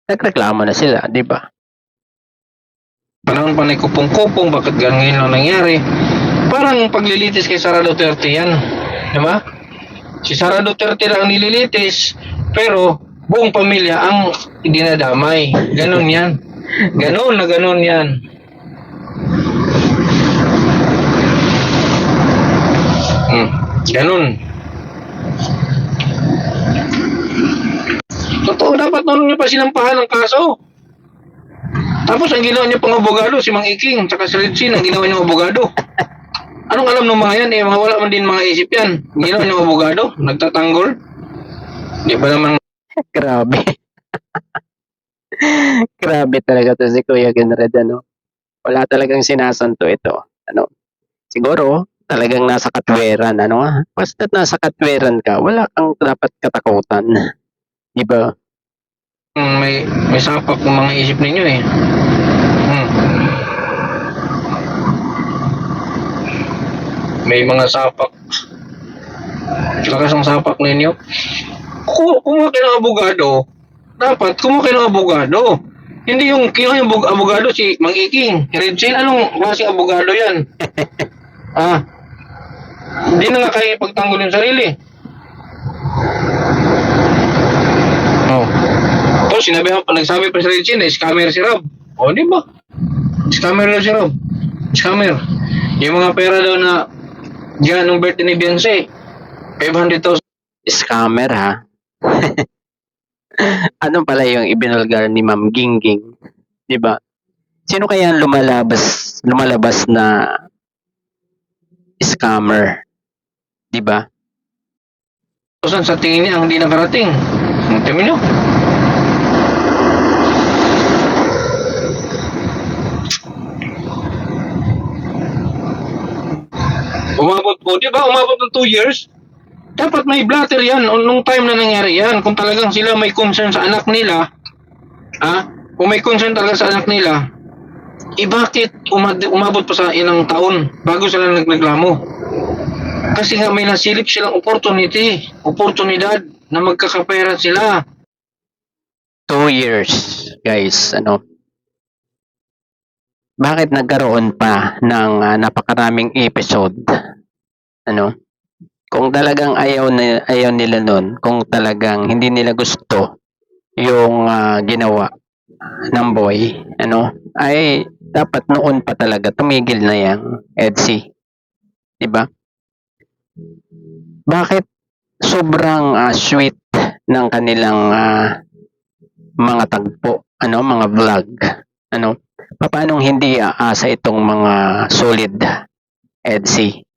nagreklamo na sila, 'di ba? Panahon pa na kupong-kupong, bakit ganun lang nangyari? Parang paglilitis kay Sara Duterte yan. Di ba? Si Sara Duterte lang ang nililitis, pero buong pamilya ang dinadamay. Ganon yan. Ganon na ganon yan. Ganon. Totoo, dapat noon niyo pa sinampahan ng kaso. Tapos ang ginawa niyo pang abogado, si Mang Iking, tsaka si Regine, ang ginawa niyo abogado. Anong alam ng mga yan? Mga wala man din mga isip yan. Ginawa niyo abogado, nagtatanggol. Di ba naman? Grabe. Grabe talaga to si Kuya Kinred, ano. Wala talagang sinasanto ito. Ano. Siguro, talagang nasa katweran, ano. Basta't nasa katweran ka, wala kang dapat katakutan. Di ba? May sapak ng mga isip ninyo eh. May mga sapak. Lakas ang sapak ninyo. Kung kayo ng abogado, dapat kung kayo ng abogado. Hindi yung kinuha yung abogado si Mang Iking. Regine, anong klaseng abogado yan? Hindi na nga kayo pagtanggol yung sarili. Oh. Tapos nagsabi pa si Regine, scammer si Rob. O, di ba? Scammer daw si Rob. Scammer. Yung mga pera daw na diyan nung birthday ni Beyonce, 500,000. Scammer, ha? Ano pala yung ibinulgar ni Ma'am Gingging? 'Di ba? Sino kaya ang lumalabas na scammer? 'Di ba? Sa tingin niya ang hindi nakarating. Tingnan niyo. Umabot po, di ba? Umabot ng 2 years. Dapat may blatter yan nung time na nangyari yan. Kung talagang sila may concern sa anak nila, kung may concern talaga sa anak nila, bakit umabot pa sa ilang taon bago sila nagreklamo? Kasi nga may nasilip silang oportunidad na magkakapera sila. 2 years, guys, ano? Bakit nagkaroon pa ng napakaraming episode? Ano? Kung talagang ayaw nila nun, kung talagang hindi nila gusto yung ginawa ng boy, ano, ay dapat noon pa talaga tumigil na yang EDSI. 'Di ba? Bakit sobrang sweet ng kanilang mga tagpo, ano, mga vlog, ano? Paano hindi aasa itong mga solid EDSI?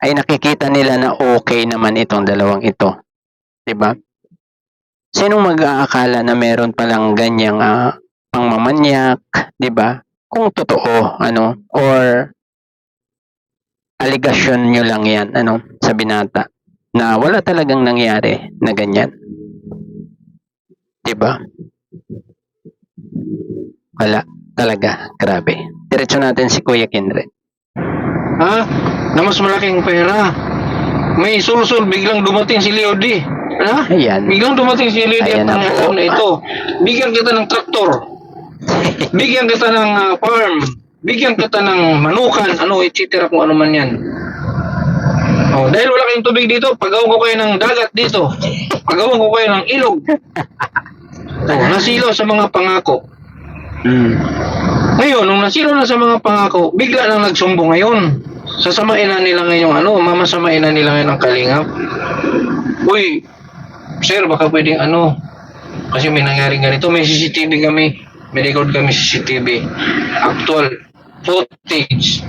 Ay nakikita nila na okay naman itong dalawang ito. 'Di ba? Sinong mag-aakala na meron palang ganyang pangmamanyak, 'di ba? Kung totoo, ano, or aligasyon nyo lang yan, ano, sa binata, na wala talagang nangyari na ganyan. 'Di ba? Wala talaga, grabe. Diretso natin si Kuya Kinred. Na mas malaking pera. May sulsul, biglang dumating si Leo D. Ayan. Biglang dumating si Leo D at Ayan na po. na ito. Bigyan kita ng traktor. Bigyan kita ng farm. Bigyan kita ng manukan, ano, etc. kung ano man yan. Oh, dahil wala kayong tubig dito, pagawan ko kayo ng dagat dito. Pagawan ko kayo ng ilog. Oh, nasilo sa mga pangako. Ngayon, nung nasiro na sa mga pangako, bigla nang nagsumbong ngayon. Sasamain na nila ngayon, mamasamain na nila ngayon ang kalingap. Uy, sir, baka pwedeng kasi may nangyaring ganito, may CCTV kami, may record kami CCTV. Actual footage.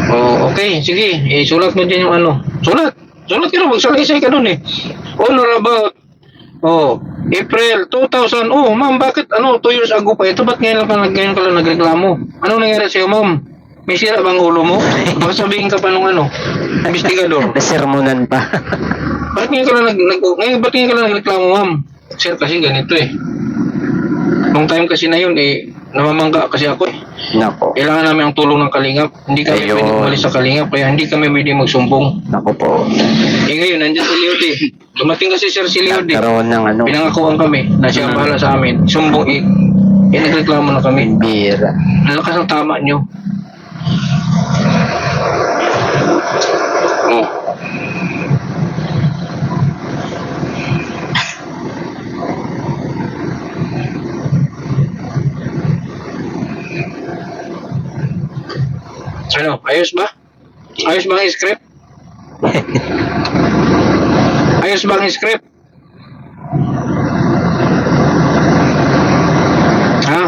Oh, okay, sige, sulat mo dyan yung Sulat ka na, magsalaysay ka nun eh. Honor about April 2000. Oh, ma'am, bakit 2 years ago pa ito? Ba't ngayon ka lang nagreklamo? Anong nangyari sa'yo, ma'am? May sira bang ulo mo? Baka sabihin ka pa nung investigador. Nasermonan pa. Ba't ngayon ka lang nagreklamo, ma'am? Sir, kasi ganito eh. Nung time kasi na yun namamangga kasi ako eh. Nako. Kailangan namin ang tulong ng kalingap. Hindi kami Ayun. pwedeng umalis sa kalingap, kaya hindi kami pwedeng magsumbong. Nako po. Ngayon, nandiyan si Leo D. Dumating kasi sir si Leo D. Nagkaroon ng Pinangakuan kami na siya ang bahala sa amin. nagreklamo na kami. Bira. Ang lakas ng tama nyo. Oh. Ano, ayos ba? Ayos ba ang script? Ayos ba ang script? Ha?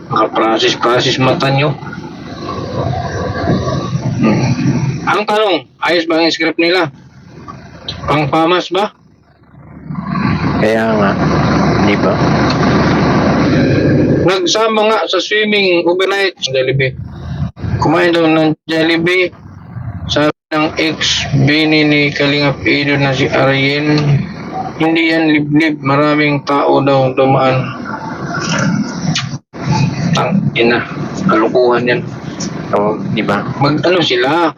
Naka-process mata nyo. Ang tanong, ayos ba ang script nila? Pangpamas ba? Kaya nga, di ba? Nagsama nga sa swimming overnight sa Jollibee. Kumain daw ng Jollibee. Sabi ng ex-bini ni Kalingap Edo na si Arjen, hindi yan liblib, maraming tao daw dumaan. Ina, kalukuhan yan. Oo, di ba? Mag-ano sila?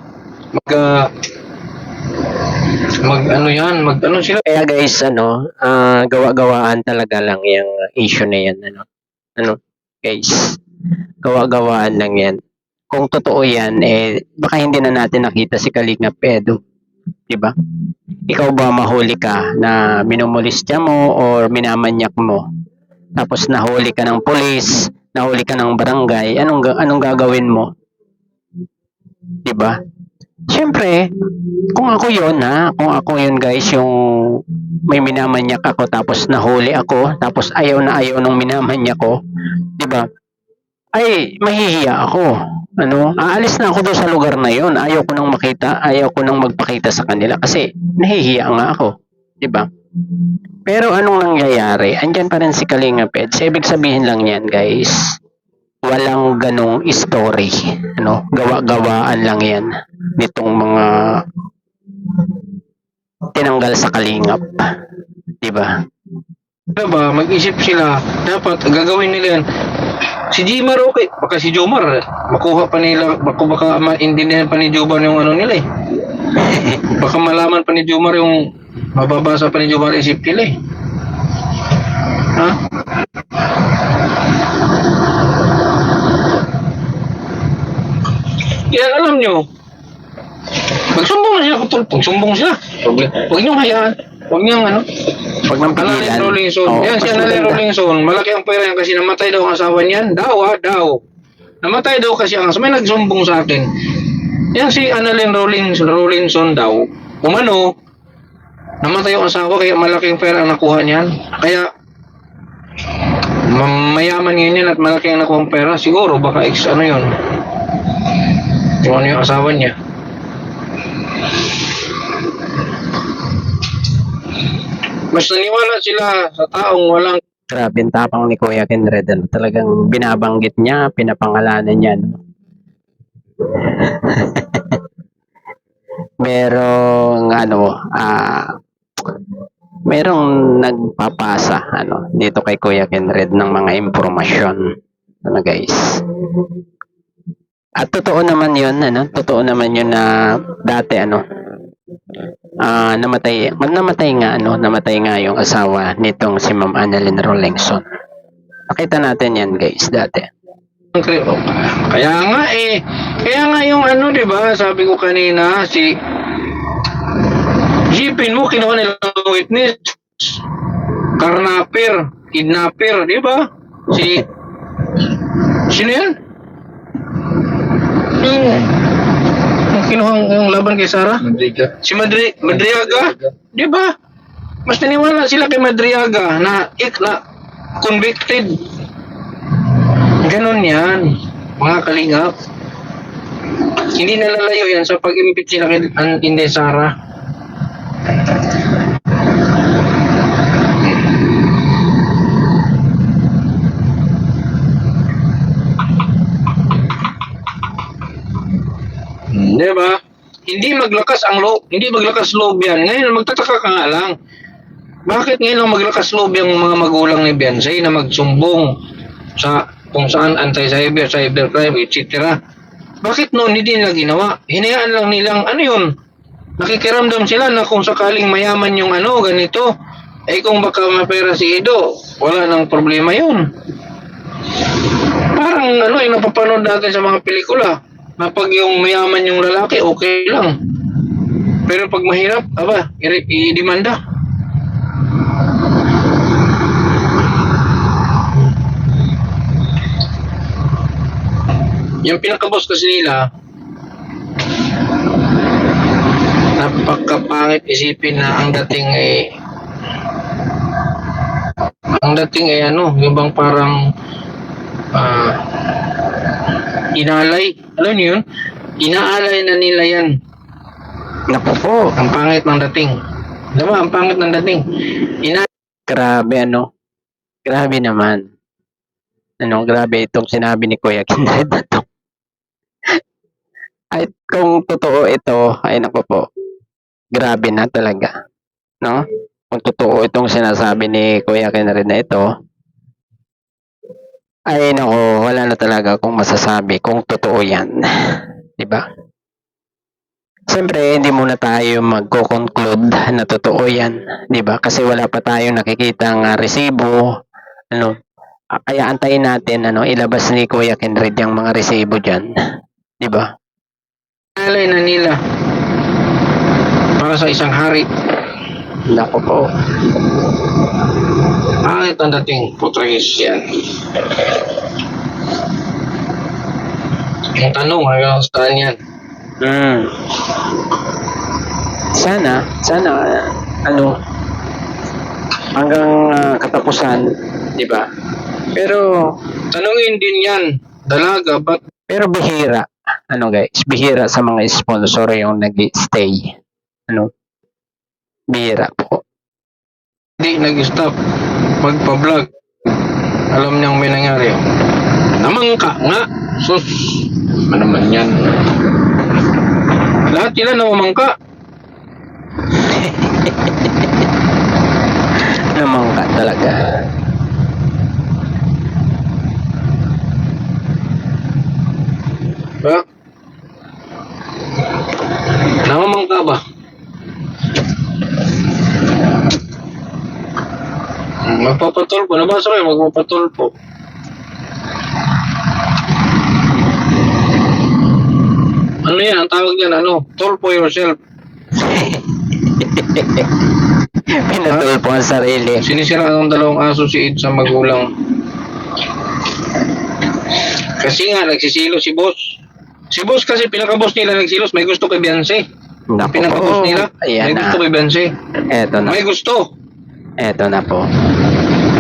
Mag-ano sila? Kaya guys, gawa-gawaan talaga lang yung issue na yan, guys. Gawa-gawaan lang yan. Kung totoo yan, baka hindi na natin nakita si Kalingap Edo. Di ba? Ikaw ba mahuli ka na minumulistya mo or minamanyak mo? Tapos nahuli ka ng pulis, nahuli ka ng barangay, anong gagawin mo? Di ba? Siyempre, kung ako yun guys, yung may minamanyak ako tapos nahuli ako, tapos ayaw na ayaw nung minamanyak ko, di ba? Ay, mahihiya ako. Aalis na ako doon sa lugar na yon. Ayaw ko nang makita, ayaw ko nang magpakita sa kanila kasi nahihiya nga ako, 'di ba? Pero anong nangyayari? Andyan pa rin si Kalingap Ed. Ibig sabihin lang 'yan, guys. Walang ganong story, gawa-gawaan lang 'yan nitong mga tinanggal sa Kalingap, 'di ba? Diba, mag-isip sila, dapat gagawin nila yan. Si Jomar okay, baka si Jomar makuha pa nila, baka maintindihan pa ni Jomar yung ano nila eh. Baka malaman pa ni Jomar yung mababasa pa ni Jomar isip nila eh. Ha? Kaya alam nyo, magsumbong na sila kung sumbong sila. Huwag nyo hayaan. Huwag nyo Pag nang Annalyn pigilan. Rollinson. Oo, Yan si mas Annalyn maganda. Rollinson. Malaki ang pera yan kasi namatay daw ang asawa niyan. Daw. Namatay daw kasi ang asawa. May nagsumbong sa akin. Yan si Annalyn Rollinson daw. Umano, namatay yung asawa kaya malaking pera ang nakuha niyan. Kaya, mayaman ngayon yan at malaki ang nakuha ang pera. Siguro, baka yun. Yung yung asawa niya. Mas naniwala sila sa taong walang Grabe ang tapang ni Kuya Kenred. Talagang binabanggit niya, pinapangalanan niya. Merong merong nagpapasa dito kay Kuya Kenred ng mga impormasyon, guys. At totoo naman 'yun, totoo naman 'yun na dati namatay nga yung asawa nitong si Ma'am Annalyn Rollinson. Nakita natin 'yan, guys, dati. Kaya nga yung di ba, sabi ko kanina, si Jeepin mo, kinuha nilang witness, kidnapper, di ba? Sino yan? Yung kinuha yung laban kay Sarah? Si Madriaga, di ba? Mas naniwala sila kay Madriaga na convicted. Ganon yan, mga kalingap. Hindi nalalayo yan sa pag-impeach nila kay Inday Sara. Diba? Hindi maglakas loob yan. Ngayon, magtataka ka nga lang. Bakit ngayon lang maglakas loob yung mga magulang ni Beyonce na magsumbong sa kung saan cybercrime, etc. Bakit noon hindi nila ginawa? Hinayaan lang nilang, nakikiramdam sila na kung sakaling mayaman yung ganito, kung baka mapera si Edo, wala nang problema yun. Parang ano, yung napapanood natin sa mga pelikula, na pag yung mayaman yung lalaki, okay lang. Pero pag mahirap, i-demanda. Yung pinaka-boss kasi nila, napakapangit isipin na ang dating ay ano, yung bang parang inalay. Alam niyo yun? Inaalay na nila yan. Naku po. Ang pangit ng dating. Diba? Ang pangit ng dating. Grabe ano. Grabe naman. Grabe itong sinabi ni Kuya Kindred na to. Ay, kung totoo ito, ay naku po. Grabe na talaga. No? Kung totoo itong sinasabi ni Kuya Kindred na ito, ay naku, wala na talaga akong masasabi kung totoo yan. Diba? Siyempre, hindi muna tayo magko-conclude na totoo yan. Diba? Kasi wala pa tayong nakikitang resibo. Kaya antayin natin, ilabas ni Kuya Kindred yung mga resibo dyan. Diba? Inalay na nila para sa isang hari. Naku po. Pangit ang dating. Putragis yan. Yung tanong, hanggang saan yan? Sana, hanggang katapusan, di ba? Pero, Tanungin din yan, dalaga, pero bihira, guys, bihira sa mga sponsor yung nag-stay. Bihira po. hindi nag-stop magpa-vlog? Alam niyang may nangyari. Namang ka nga. Sus, ano naman yan? Lahat sila namamangka. Namangka talaga. Ha? Namamangka ba? Magpapatulpo. Nabasa kayo, magpapatulpo. Ano yan? Ang tawag yan, tulpo yourself. Pinatulpo ang sarili. Sinisira ng dalawang aso si Ed sa magulang. Kasi nga, nagsisilo si boss. Si boss kasi, pinaka-boss nila nagsilos, may gusto kay Beyonce. Naku Pinaka-boss po. nila, Ayan may gusto na. kay Beyonce. Eto na. May gusto. Eto na po.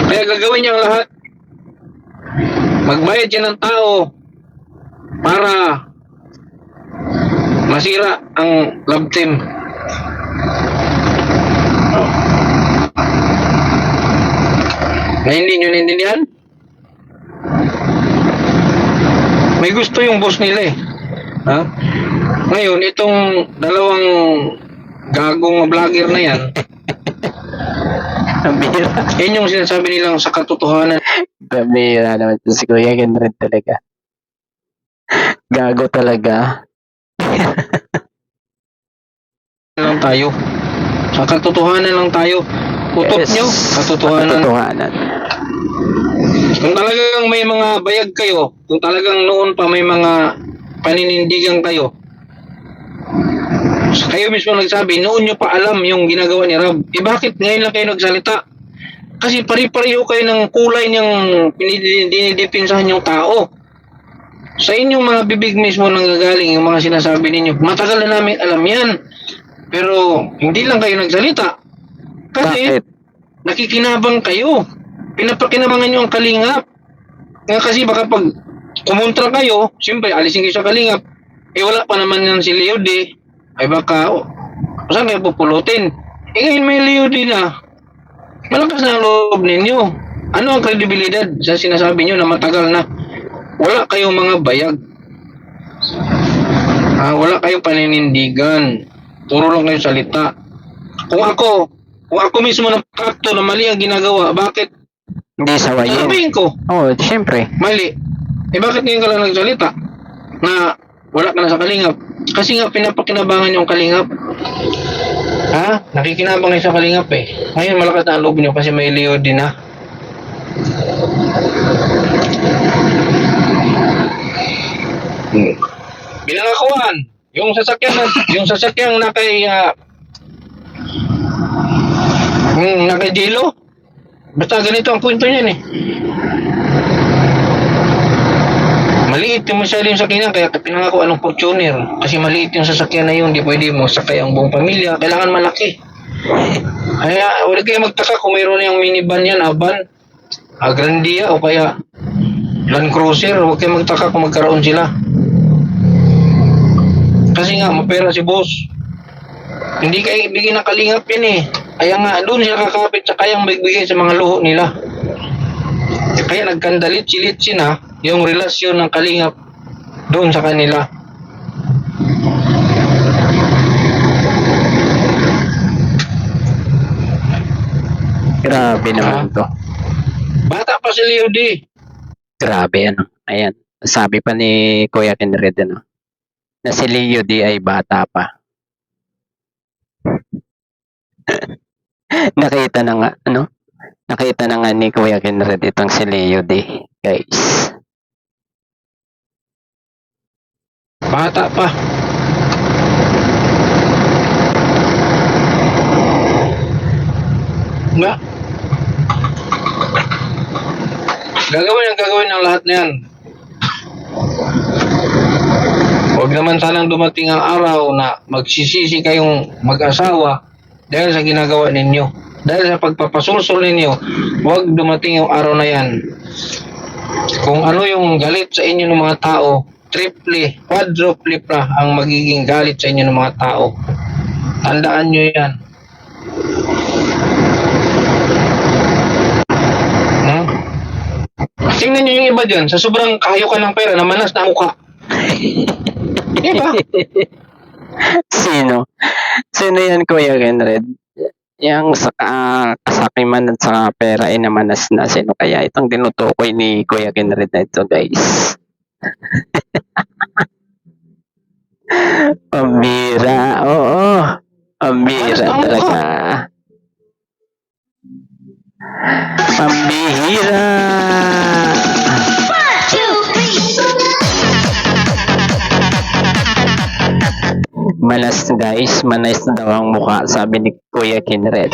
Kaya gagawin niya ang lahat. Magbayad siya ng tao para masira ang love team. Na hindi nyo naintindihan? May gusto yung boss nila eh. Ha? Ngayon, itong dalawang gagong vlogger na yan, Ang bihira. yan yung sinasabi nilang sa katotohanan. Ang bihira naman to si Kuya Kindred talaga. Gago talaga. Lang tayo. Sa katotohanan lang tayo. Utot nyo, katotohanan. Katotohanan. Kung talagang may mga bayag kayo, kung talagang noon pa may mga paninindigan kayo, kayo mismo nagsabi, noon nyo pa alam yung ginagawa ni Rab. Eh bakit ngayon lang kayo nagsalita? Kasi pari-pareho kayo ng kulay niyang dinidipinsahan yung tao. Sa inyong mga bibig mismo nanggagaling yung mga sinasabi ninyo. Matagal na namin alam yan. Pero hindi lang kayo nagsalita. Kasi Bakit? nakikinabang kayo. Pinapakinabangan nyo ang kalingap. Kaya kasi baka pag kumontra kayo, siyempre alisin kayo sa kalingap. Eh wala pa naman yan si Leode. Ay baka, saan kayo pupulutin? Eh ngayon may Leode na. Malakas na ang loob ninyo. Ano ang kredibilidad sa sinasabi nyo na matagal na? Wala kayong mga bayag. Wala kayong paninindigan. Puro lang kayo salita. Kung ako mismo nakakto na mali ang ginagawa, bakit Hindi sawayin. sabihin ko? Oh, siyempre. Mali. Eh bakit ngayon ka lang nagsalita na wala ka na sa kalingap? Kasi nga pinapakinabangan yung kalingap. Nakikinabang kayo sa kalingap eh. Ngayon malakas na ang loob nyo kasi may Leo din na. Binangakuan. Yung sasakyan na kay nakay Jilo. Basta ganito ang kwento niyan eh. Maliit yung masyado yung sakyan, kaya pinangako anong Fortuner. Kasi maliit yung sasakyan na yun, di pwede mo sakay ang buong pamilya, kailangan malaki. Kaya wala kayo magtaka kung mayroon yung minivan yan, Aban, Grandia o kaya Land Cruiser, huwag kayo magtaka kung magkaroon sila. Kasi nga, mapera si boss. Hindi kayo ibigay ng kalingap yan eh. Kaya nga, doon sila kakapit sa kayang magbigay sa mga luho nila. Kaya nagkandalit-silit na yung relasyon ng kalingap doon sa kanila. Grabe naman to. Bata pa si Leo D. Grabe, ano. Ayan. Sabi pa ni Kuya Kenred, ano, na si Leo D ay bata pa. Nakita na nga, ano? Nakita na nga ni Kuya Kenred itong si Leo D, guys. Bata pa. Nga. Gagawin ng lahat na yan. Huwag naman sanang dumating ang araw na magsisisi kayong mag-asawa dahil sa ginagawa ninyo. Dahil sa pagpapasulsul ninyo, huwag dumating yung araw na yan. Kung ano yung galit sa inyo ng mga tao, triple, quadruple pa ang magiging galit sa inyo ng mga tao. Tandaan nyo yan. Tingnan nyo yung iba dyan, sa sobrang kayo ka ng pera, namanas na mukha. Diba? Sino? Sino yan, Kuya Kenred? Yang sa kasakiman at sa pera ay namanas na. Sino kaya itong tinutukoy ni Kuya Kenred na ito, guys? Pambira. Oo. Pambira talaga. Pambihira. Manas guys, manas na daw ang mukha, sabi ni Kuya Kenred.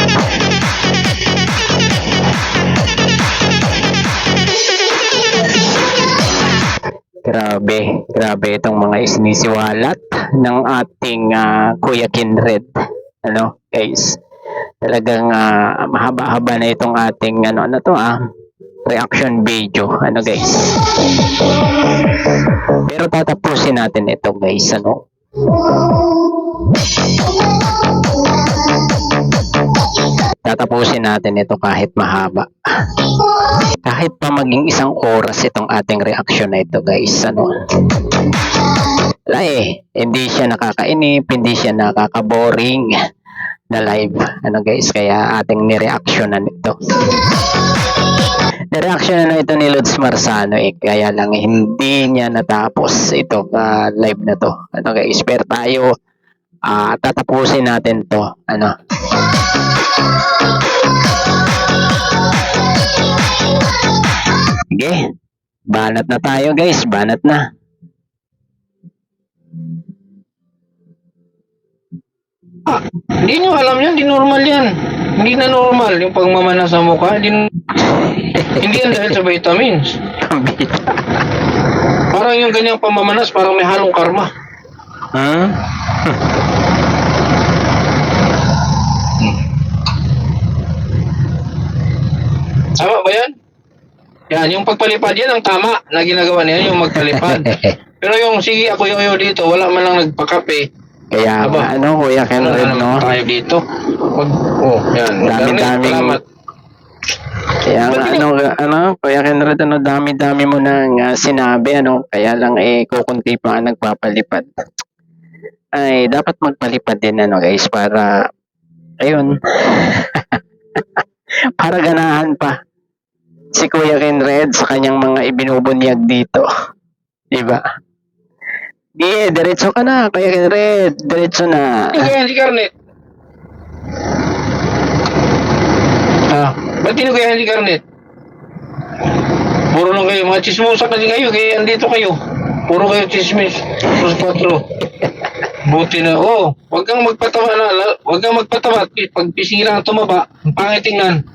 Grabe itong mga isinisiwalat ng ating Kuya Kenred. Ano, guys? Talagang mahaba-haba na itong ating reaction video. Ano, guys? Pero tatapusin natin ito, guys. Ano? Tatapusin natin ito kahit mahaba. Kahit pa maging isang oras itong ating reaction na ito, guys. Ano? Wala eh. Hindi siya nakakainip, hindi siya nakaka-boring na live. Ano, guys? Kaya ating nireactionan ito. Nireactionan na ito ni Lods Marzano eh. Kaya lang hindi niya natapos ito live na to. Ano, guys? Pero tayo tatapusin natin to. Ano? Sige. Banat na tayo, guys. Banat na. Hindi nyo alam yan, di normal yan. Hindi na normal yung pagmamana sa mukha. Hindi yan dahil sa vitamins. Parang yung ganyang pamamanas, parang may halong karma. Huh? Tama ba yan? Yan, yung pagpalipad yan ang tama na ginagawa niya, yung magpalipad. Pero yung sige ako yoyo dito, wala man lang nagpakape. Kaya Aba, Kuya Kenred, no? Tayo dito. Yan. Dami-daming. Kaya Kuya Kenred, dami-dami mo nang sinabi, kaya lang kukunti pa ang nagpapalipad. Ay, dapat magpalipad din, guys, para, ayun, para ganahan pa si Kuya Kenred sa kanyang mga ibinubunyag dito. Diba? Diretso ka na, Kuya Kenred. Diretso na. Kaya si Garnet. Ba't tino kaya si Garnet? Puro lang kayo, mga chismosa kasi kayo, kaya andito kayo. Puro kayo chismis. Plus 4. Buti na. Oh, wag kang magpatawa na. Wag kang magpatawa. Pag pisngi lang tumaba, ang pangit tingnan.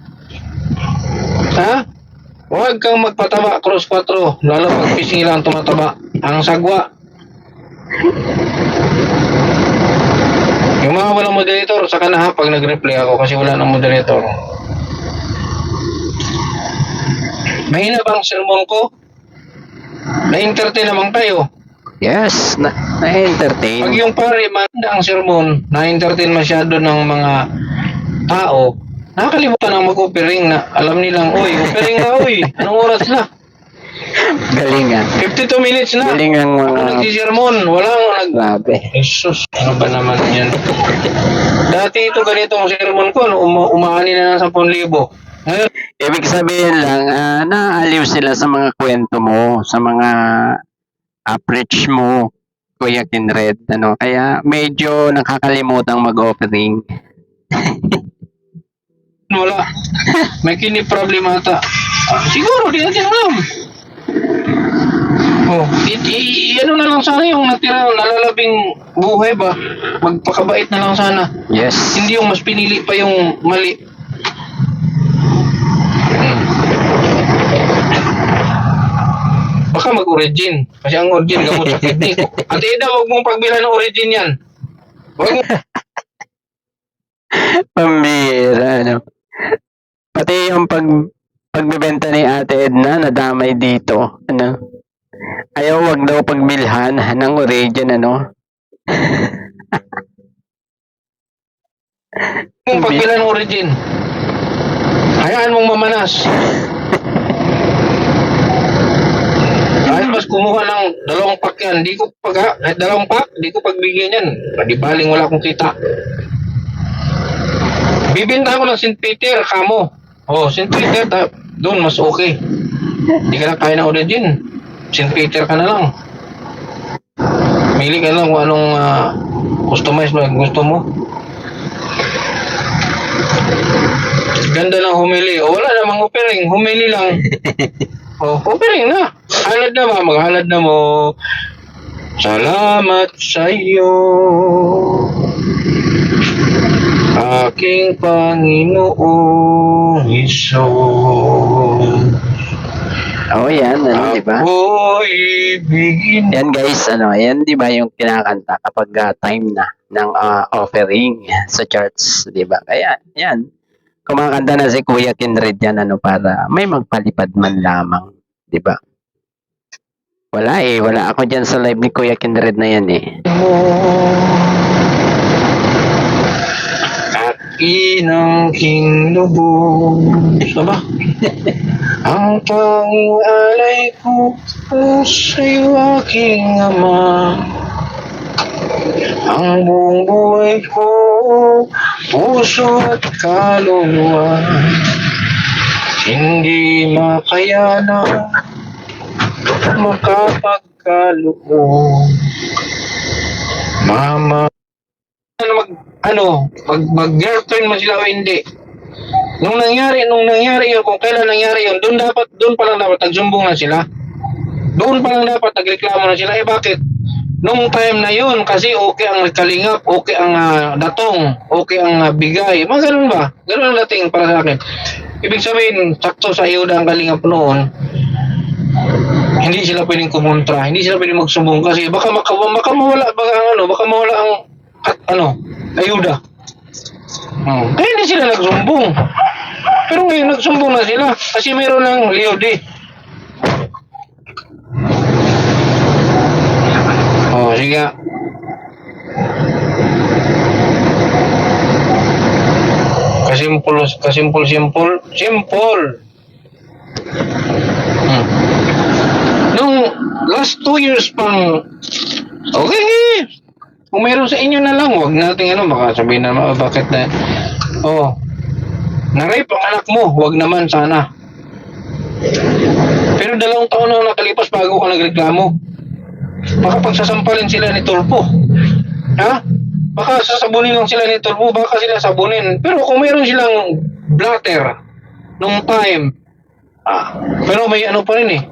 Ha? Huwag kang magpataba, cross 4. Lalo pag pisngi lang tumataba. Ang sagwa. Yung mga walang moderator, saka na ha pag nag-replay ako kasi wala ng moderator. Mahina bang sermon ko? Na-entertain naman tayo. Yes, Pag na-entertain. yung pare, manda ang sermon, na-entertain masyado ng mga tao, nakakalimutan ang mag-offering na alam nilang, uy, offering na, uy, anong oras na? Galing ah. 52 minutes na. Galing ang Ako mga... nagsisermon, walang Grabe. Jesus, ano ba naman yan? Dati ito ganito ang sermon ko, umaani na ng 10,000. Ngayon, Ibig sabihin lang, naaaliw sila sa mga kwento mo, sa mga preach mo, Kuya Kinred, ano? Kaya medyo nakakalimutang mag-offering. wala. May kini-problemata. Siguro, di natin alam. Oh, ano na lang sana yung natira, nalalabing buhay ba? Magpakabait na lang sana. Yes. Hindi yung mas pinili pa yung mali. Baka mag-origin. Kasi ang origin gamot sa kidney. Ate Ida, huwag mong pagbilhan ng origin yan. Huwag mo. Pambira, ano? Pati yung pagbebenta ni Ate Edna, nadamay dito, ano? Ayaw wag daw pagbilhan ng origin, ano? Mong pagbilhan ng origin. Hayaan mong mamanas. Kahit mas kumuha ng 2 pack yan, di ko kahit 2 pack, di ko pagbigyan yan. Padibaling wala akong kita. Bibinta ko ng St. Peter, kamo. Oh, St. Peter, doon mas okay. Di ka na kaya ng origin. St. Peter ka na lang. Mili ka lang kung anong customize mo gusto mo. Ganda ng humili. O, wala namang offering. Humili lang. O, offering na. Halad na ba? Maghalad na mo. Salamat sa iyo, aking Panginoong Hesus. Oh, yan, ano, di ba? Ako'y ibigin. Yan guys, ano, yan di ba yung kinakanta kapag time na ng offering sa church, di ba? Kaya, yan. Kumakanta na si Kuya Kinred yan, ano, para may magpalipad man lamang, di ba? Wala eh, wala ako dyan sa live ni Kuya Kinred na yan eh. At inangking lubong. Saba? Ang tanging alay ko sa'yo aking Ama. Ang buong buhay ko, puso at kaluluwa, hindi makayanan makapagkaloob. Mama, mag-girlfriend man sila o hindi. Nung nangyari yun, kung kailan nangyari yun, doon pa lang dapat nagsumbong na sila. Doon pa lang dapat nagreklamo na sila. Eh bakit? Nung time na yun, kasi okay ang kalingap, okay ang datong, okay ang bigay. Mga ganun ba? Ganun ang dating para sa akin. Ibig sabihin, sakto sa ayuda ang kalingap noon, hindi sila pwedeng kumontra, hindi sila pwedeng magsumbong kasi baka mawala ang ayuda. Kaya hindi sila nagsumbong. Pero ngayon nagsumbong na sila kasi mayroon ng liodi. Oh, sige. Simple. Nung last 2 years pang okay. Kung meron sa inyo na lang, wag nating baka sabihin na bakit na na-rape ang anak mo, wag naman sana. Pero 2 taon na nakalipas bago ka nagreklamo. Baka pagsasampalin sila ni Tulpo. Ha? Baka sasabunin lang sila ni Tulpo, baka sila sabunin. Pero kung meron silang blatter nung time, pero may pa rin eh.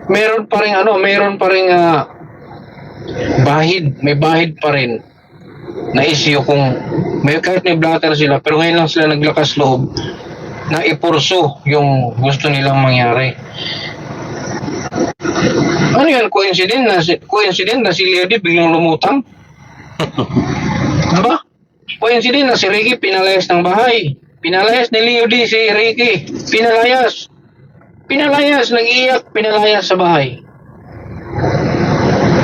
meron pa rin bahid, may bahid pa rin na issue kung may kahit may blatter sila pero ngayon lang sila naglakas loob na ipurso yung gusto nilang mangyari. Ano yan? Coincident na si Leo D biglang lumutang? Diba? Coincident na si Ricky pinalayas ng bahay. Pinalayas ni Leo D si Ricky. Pinalayas. Nag-iiyak, pinalayas sa bahay.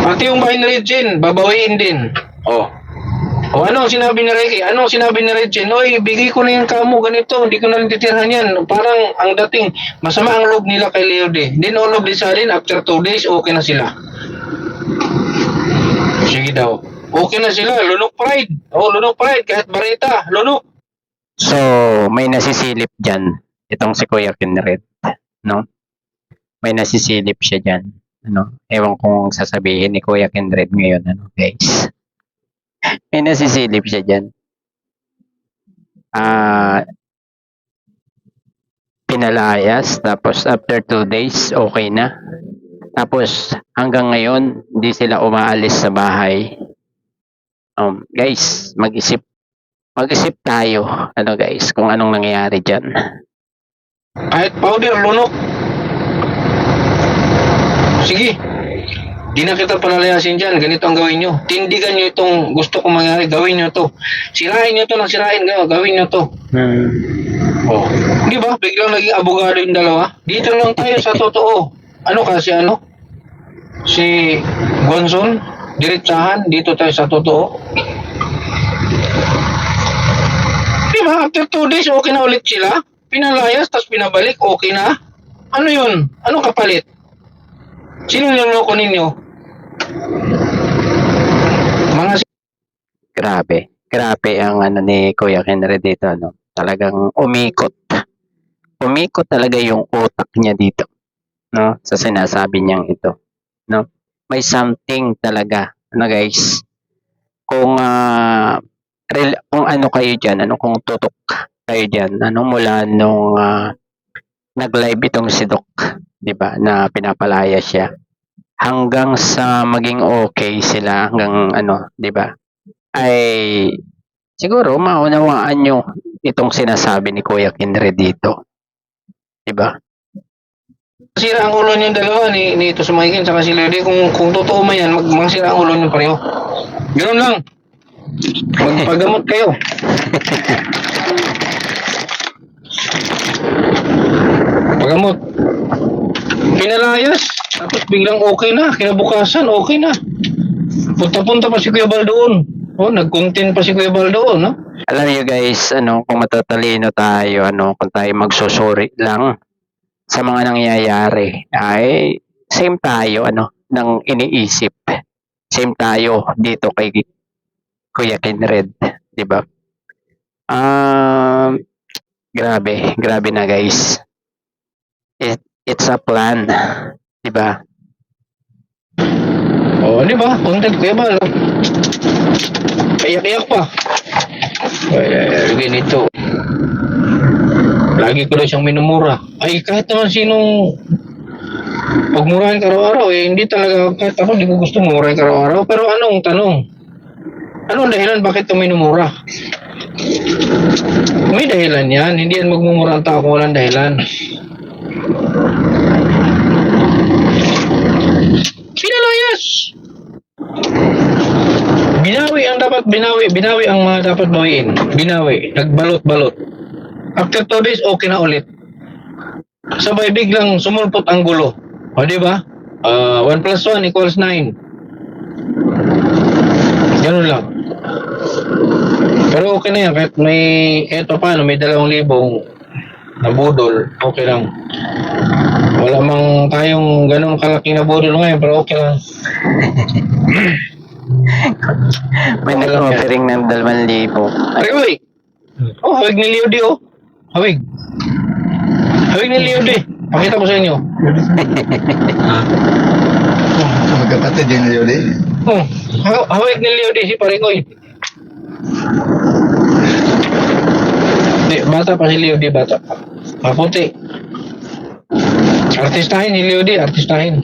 Pati yung bahay ni Regine, babawiin din. O ano ang sinabi ni Ricky? Ano ang sinabi ni Regine? Oy, bigay ko na yung kamo ganito, hindi ko na lang titirhan yan. Parang ang dating, masama ang loob nila kay Leo D. Then all of the sudden, after 2 days, okay na sila. Sige daw. Okay na sila, lunok pride. Lunok pride, kahit barita, lunok. So, may nasisilip dyan. Itong si Kuya Kinred. No? May nasisilip siya dyan. Ano? Ewan kung sasabihin ni Kuya Kinred ngayon. Ano, guys? May nasisilip siya dyan. Pinalayas. Tapos, after 2 days, okay na. Tapos, hanggang ngayon, hindi sila umaalis sa bahay. Guys, mag-isip tayo, ano guys, kung anong nangyayari dyan. Kahit powder, lunok. Sige. Di na kita palalayasin dyan. Ganito ang gawin nyo. Tindigan nyo itong gusto kong mangyari. Gawin nyo to. Sirain nyo to ng sirain. Gawin nyo to. Di ba? Biglang naging abogado yung dalawa. Dito lang tayo sa totoo. Ano kasi ano? Si Gonzon, diretsahan. Dito tayo sa totoo. Di ba? After 2 days, okay na ulit sila. Pinalayas, tapos pinabalik, okay na. Ano yun? Anong kapalit? Sino niloloko ninyo? Mga Grabe ang ano ni Kuya Henry dito, no. Talagang umikot talaga yung utak niya dito, no, sa sinasabi niyang ito, no. May something talaga, ano guys. Kung ano kayo diyan, kung tutok kayo diyan, mula nung nag-live itong si Doc, 'di ba, na pinapalaya siya hanggang sa maging okay sila hanggang 'di ba? Ay siguro maunawaan nyo itong sinasabi ni Kuya Kinre dito. 'Di ba? sira ang ulo niyong dalawa ni ito sumayin saka si Lady kung totoo man yan, magsira ang ulo niyo pareho. Ganoon lang. Magpagamot kayo. Pagamot. Pinalayas. Tapos biglang okay na. Kinabukasan, okay na. Punta-punta pa si Kuya Bal doon. Nag-content pa si Kuya Bal doon, no? Alam niyo guys, kung matatalino tayo, kung tayo magsusuri lang sa mga nangyayari, ay same tayo, ng iniisip. Same tayo dito kay Kuya Kinred, 'di ba? Grabe na guys. It's a plan, 'di ba? Di ba? Content Kuya Bal. Iyak-iyak pa. Ganito. Lagi ko daw siyang minumura. Ay, kahit naman sinong pagmurahin ka araw-araw, hindi talaga, kahit ako hindi ko gusto murahin ka araw-araw. Pero anong tanong? Anong dahilan bakit ito minumura? May dahilan yan. Hindi yan magmumura ang tao kung walang dahilan. Pinalayas! Binawi ang dapat binawi ang mga dapat bawiin. Binawi, nagbalot-balot. After 2 days, okay na ulit. Sabay biglang sumulpot ang gulo. Di ba? 1 plus 1 equals 9. Ganun lang. Pero okay na yan. Kahit may, eto paano, may 2,000 na budol, okay lang. Wala mang tayong ganun kalaking na budol ngayon, pero okay lang. May nag-offering ng 2,000. Ay! Hawig ni Leo D, Hawig. Hawig ni Leo D. Pakita ko sa inyo. Magkapatid yung Leo D? Hawig ni Leo D, si Paringoy. Bata pa si Leo D, bata pa. Maputi. Artistahin, si Leo D, artistahin.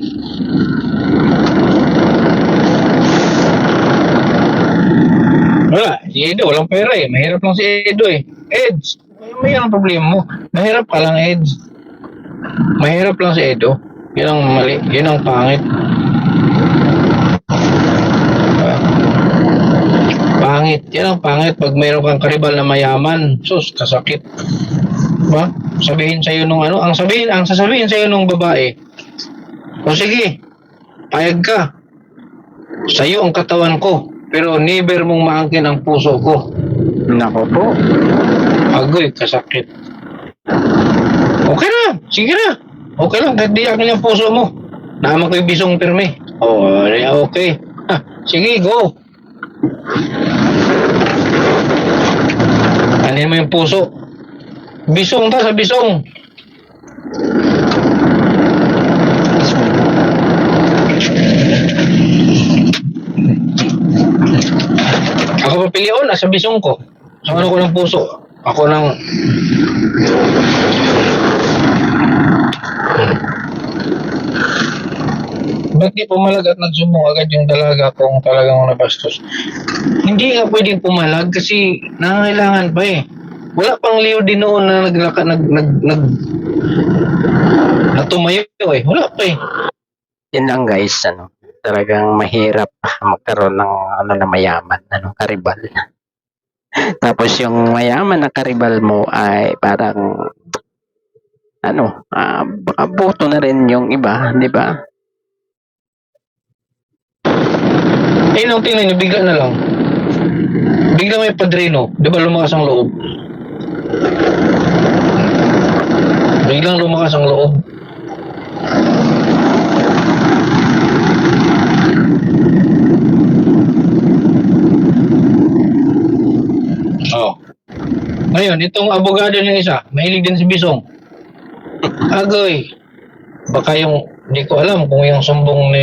Wala, si Edo, walang pera eh. Mahirap lang si Edo eh. Eds, may ang problema mo. Mahirap ka lang, Eds. Mahirap lang si Edo. Yun ang mali, yun ang pangit. Diba? Pangit, yan ang pangit pag mayroon kang karibal na mayaman. Sus, kasakit. Diba? Sabihin sa'yo nung ano, ang sasabihin sa'yo nung babae, o sige, payag ka. Sa'yo ang katawan ko, pero never mong maangkin ang puso ko. Nako po. Agoy, kasakit. Okay na, sige na. Okay lang, kahit di akin yung puso mo. Naman ko yung bisong pirme. Oh, okay. Ha, sige, go. Anin mo yung puso. Bisong ta sa bisong. Ako papilion, nasa bisong ko. Sa ano ko ng puso. Ako ng... Ba't di pumalag at nagsumbong agad yung dalaga kung talagang nabastos? Hindi nga pwedeng pumalag kasi nangangailangan pa eh. Wala pang Leo din noon na natumayo eh. Wala pa eh. Yun lang guys, ano, talagang mahirap magkaroon ng ano na mayaman, ano, karibal. Tapos yung mayaman na karibal mo ay parang ano, baka boto na rin yung iba, di ba? Eh, nung tingnan nyo, bigla na lang. Bigla may padrino. Di ba lumakas ang loob? Biglang lumakas ang loob. Oh. Ngayon, itong abogado ng isa, mahilig din si Bisong. Agoy. Baka yung, hindi ko alam kung yung sumbong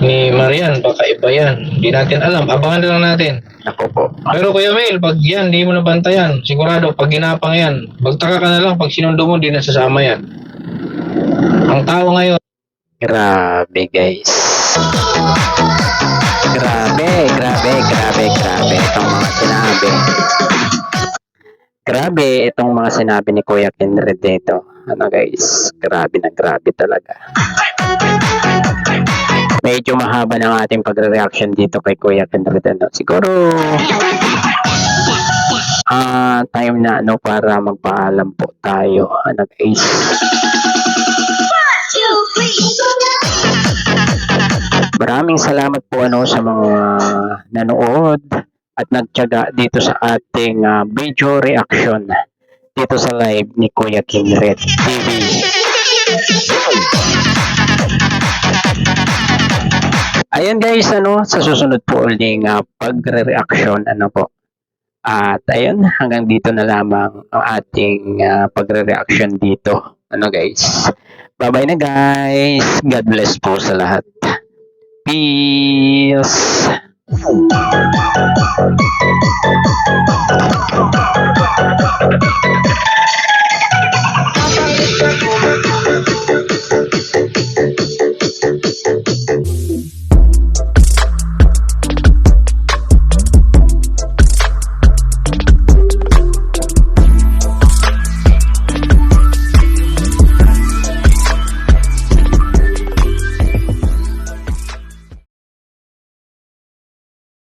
ni Marian, baka iba yan. Hindi natin alam. Abangan na lang natin. Ako po. Pero Kuya Mel, pag yan, di mo nabantayan. Sigurado, pag ginapang yan, magtaka ka na lang pag sinundo mo, di nasasama yan. Ang tao ngayon, Grabe guys. Grabe itong mga sinabi. Grabe itong mga sinabi ni Kuya Kenred dito. Ano guys, grabe na grabe talaga. Medyo mahaba ng ating pagre-reaction dito kay Kuya Kenred. Ano? Siguro time na ano para magpaalam po tayo. Ano guys. Maraming salamat po ano sa mga nanood at nagtiyaga dito sa ating video reaction dito sa live ni Kuya Kenred TV. Ayun guys, ano, sa susunod po uling pagre-reaction, ano po. At ayun, hanggang dito na lamang ang ating pagre-reaction dito. Ano guys. Bye-bye na guys. God bless po sa lahat. Peace.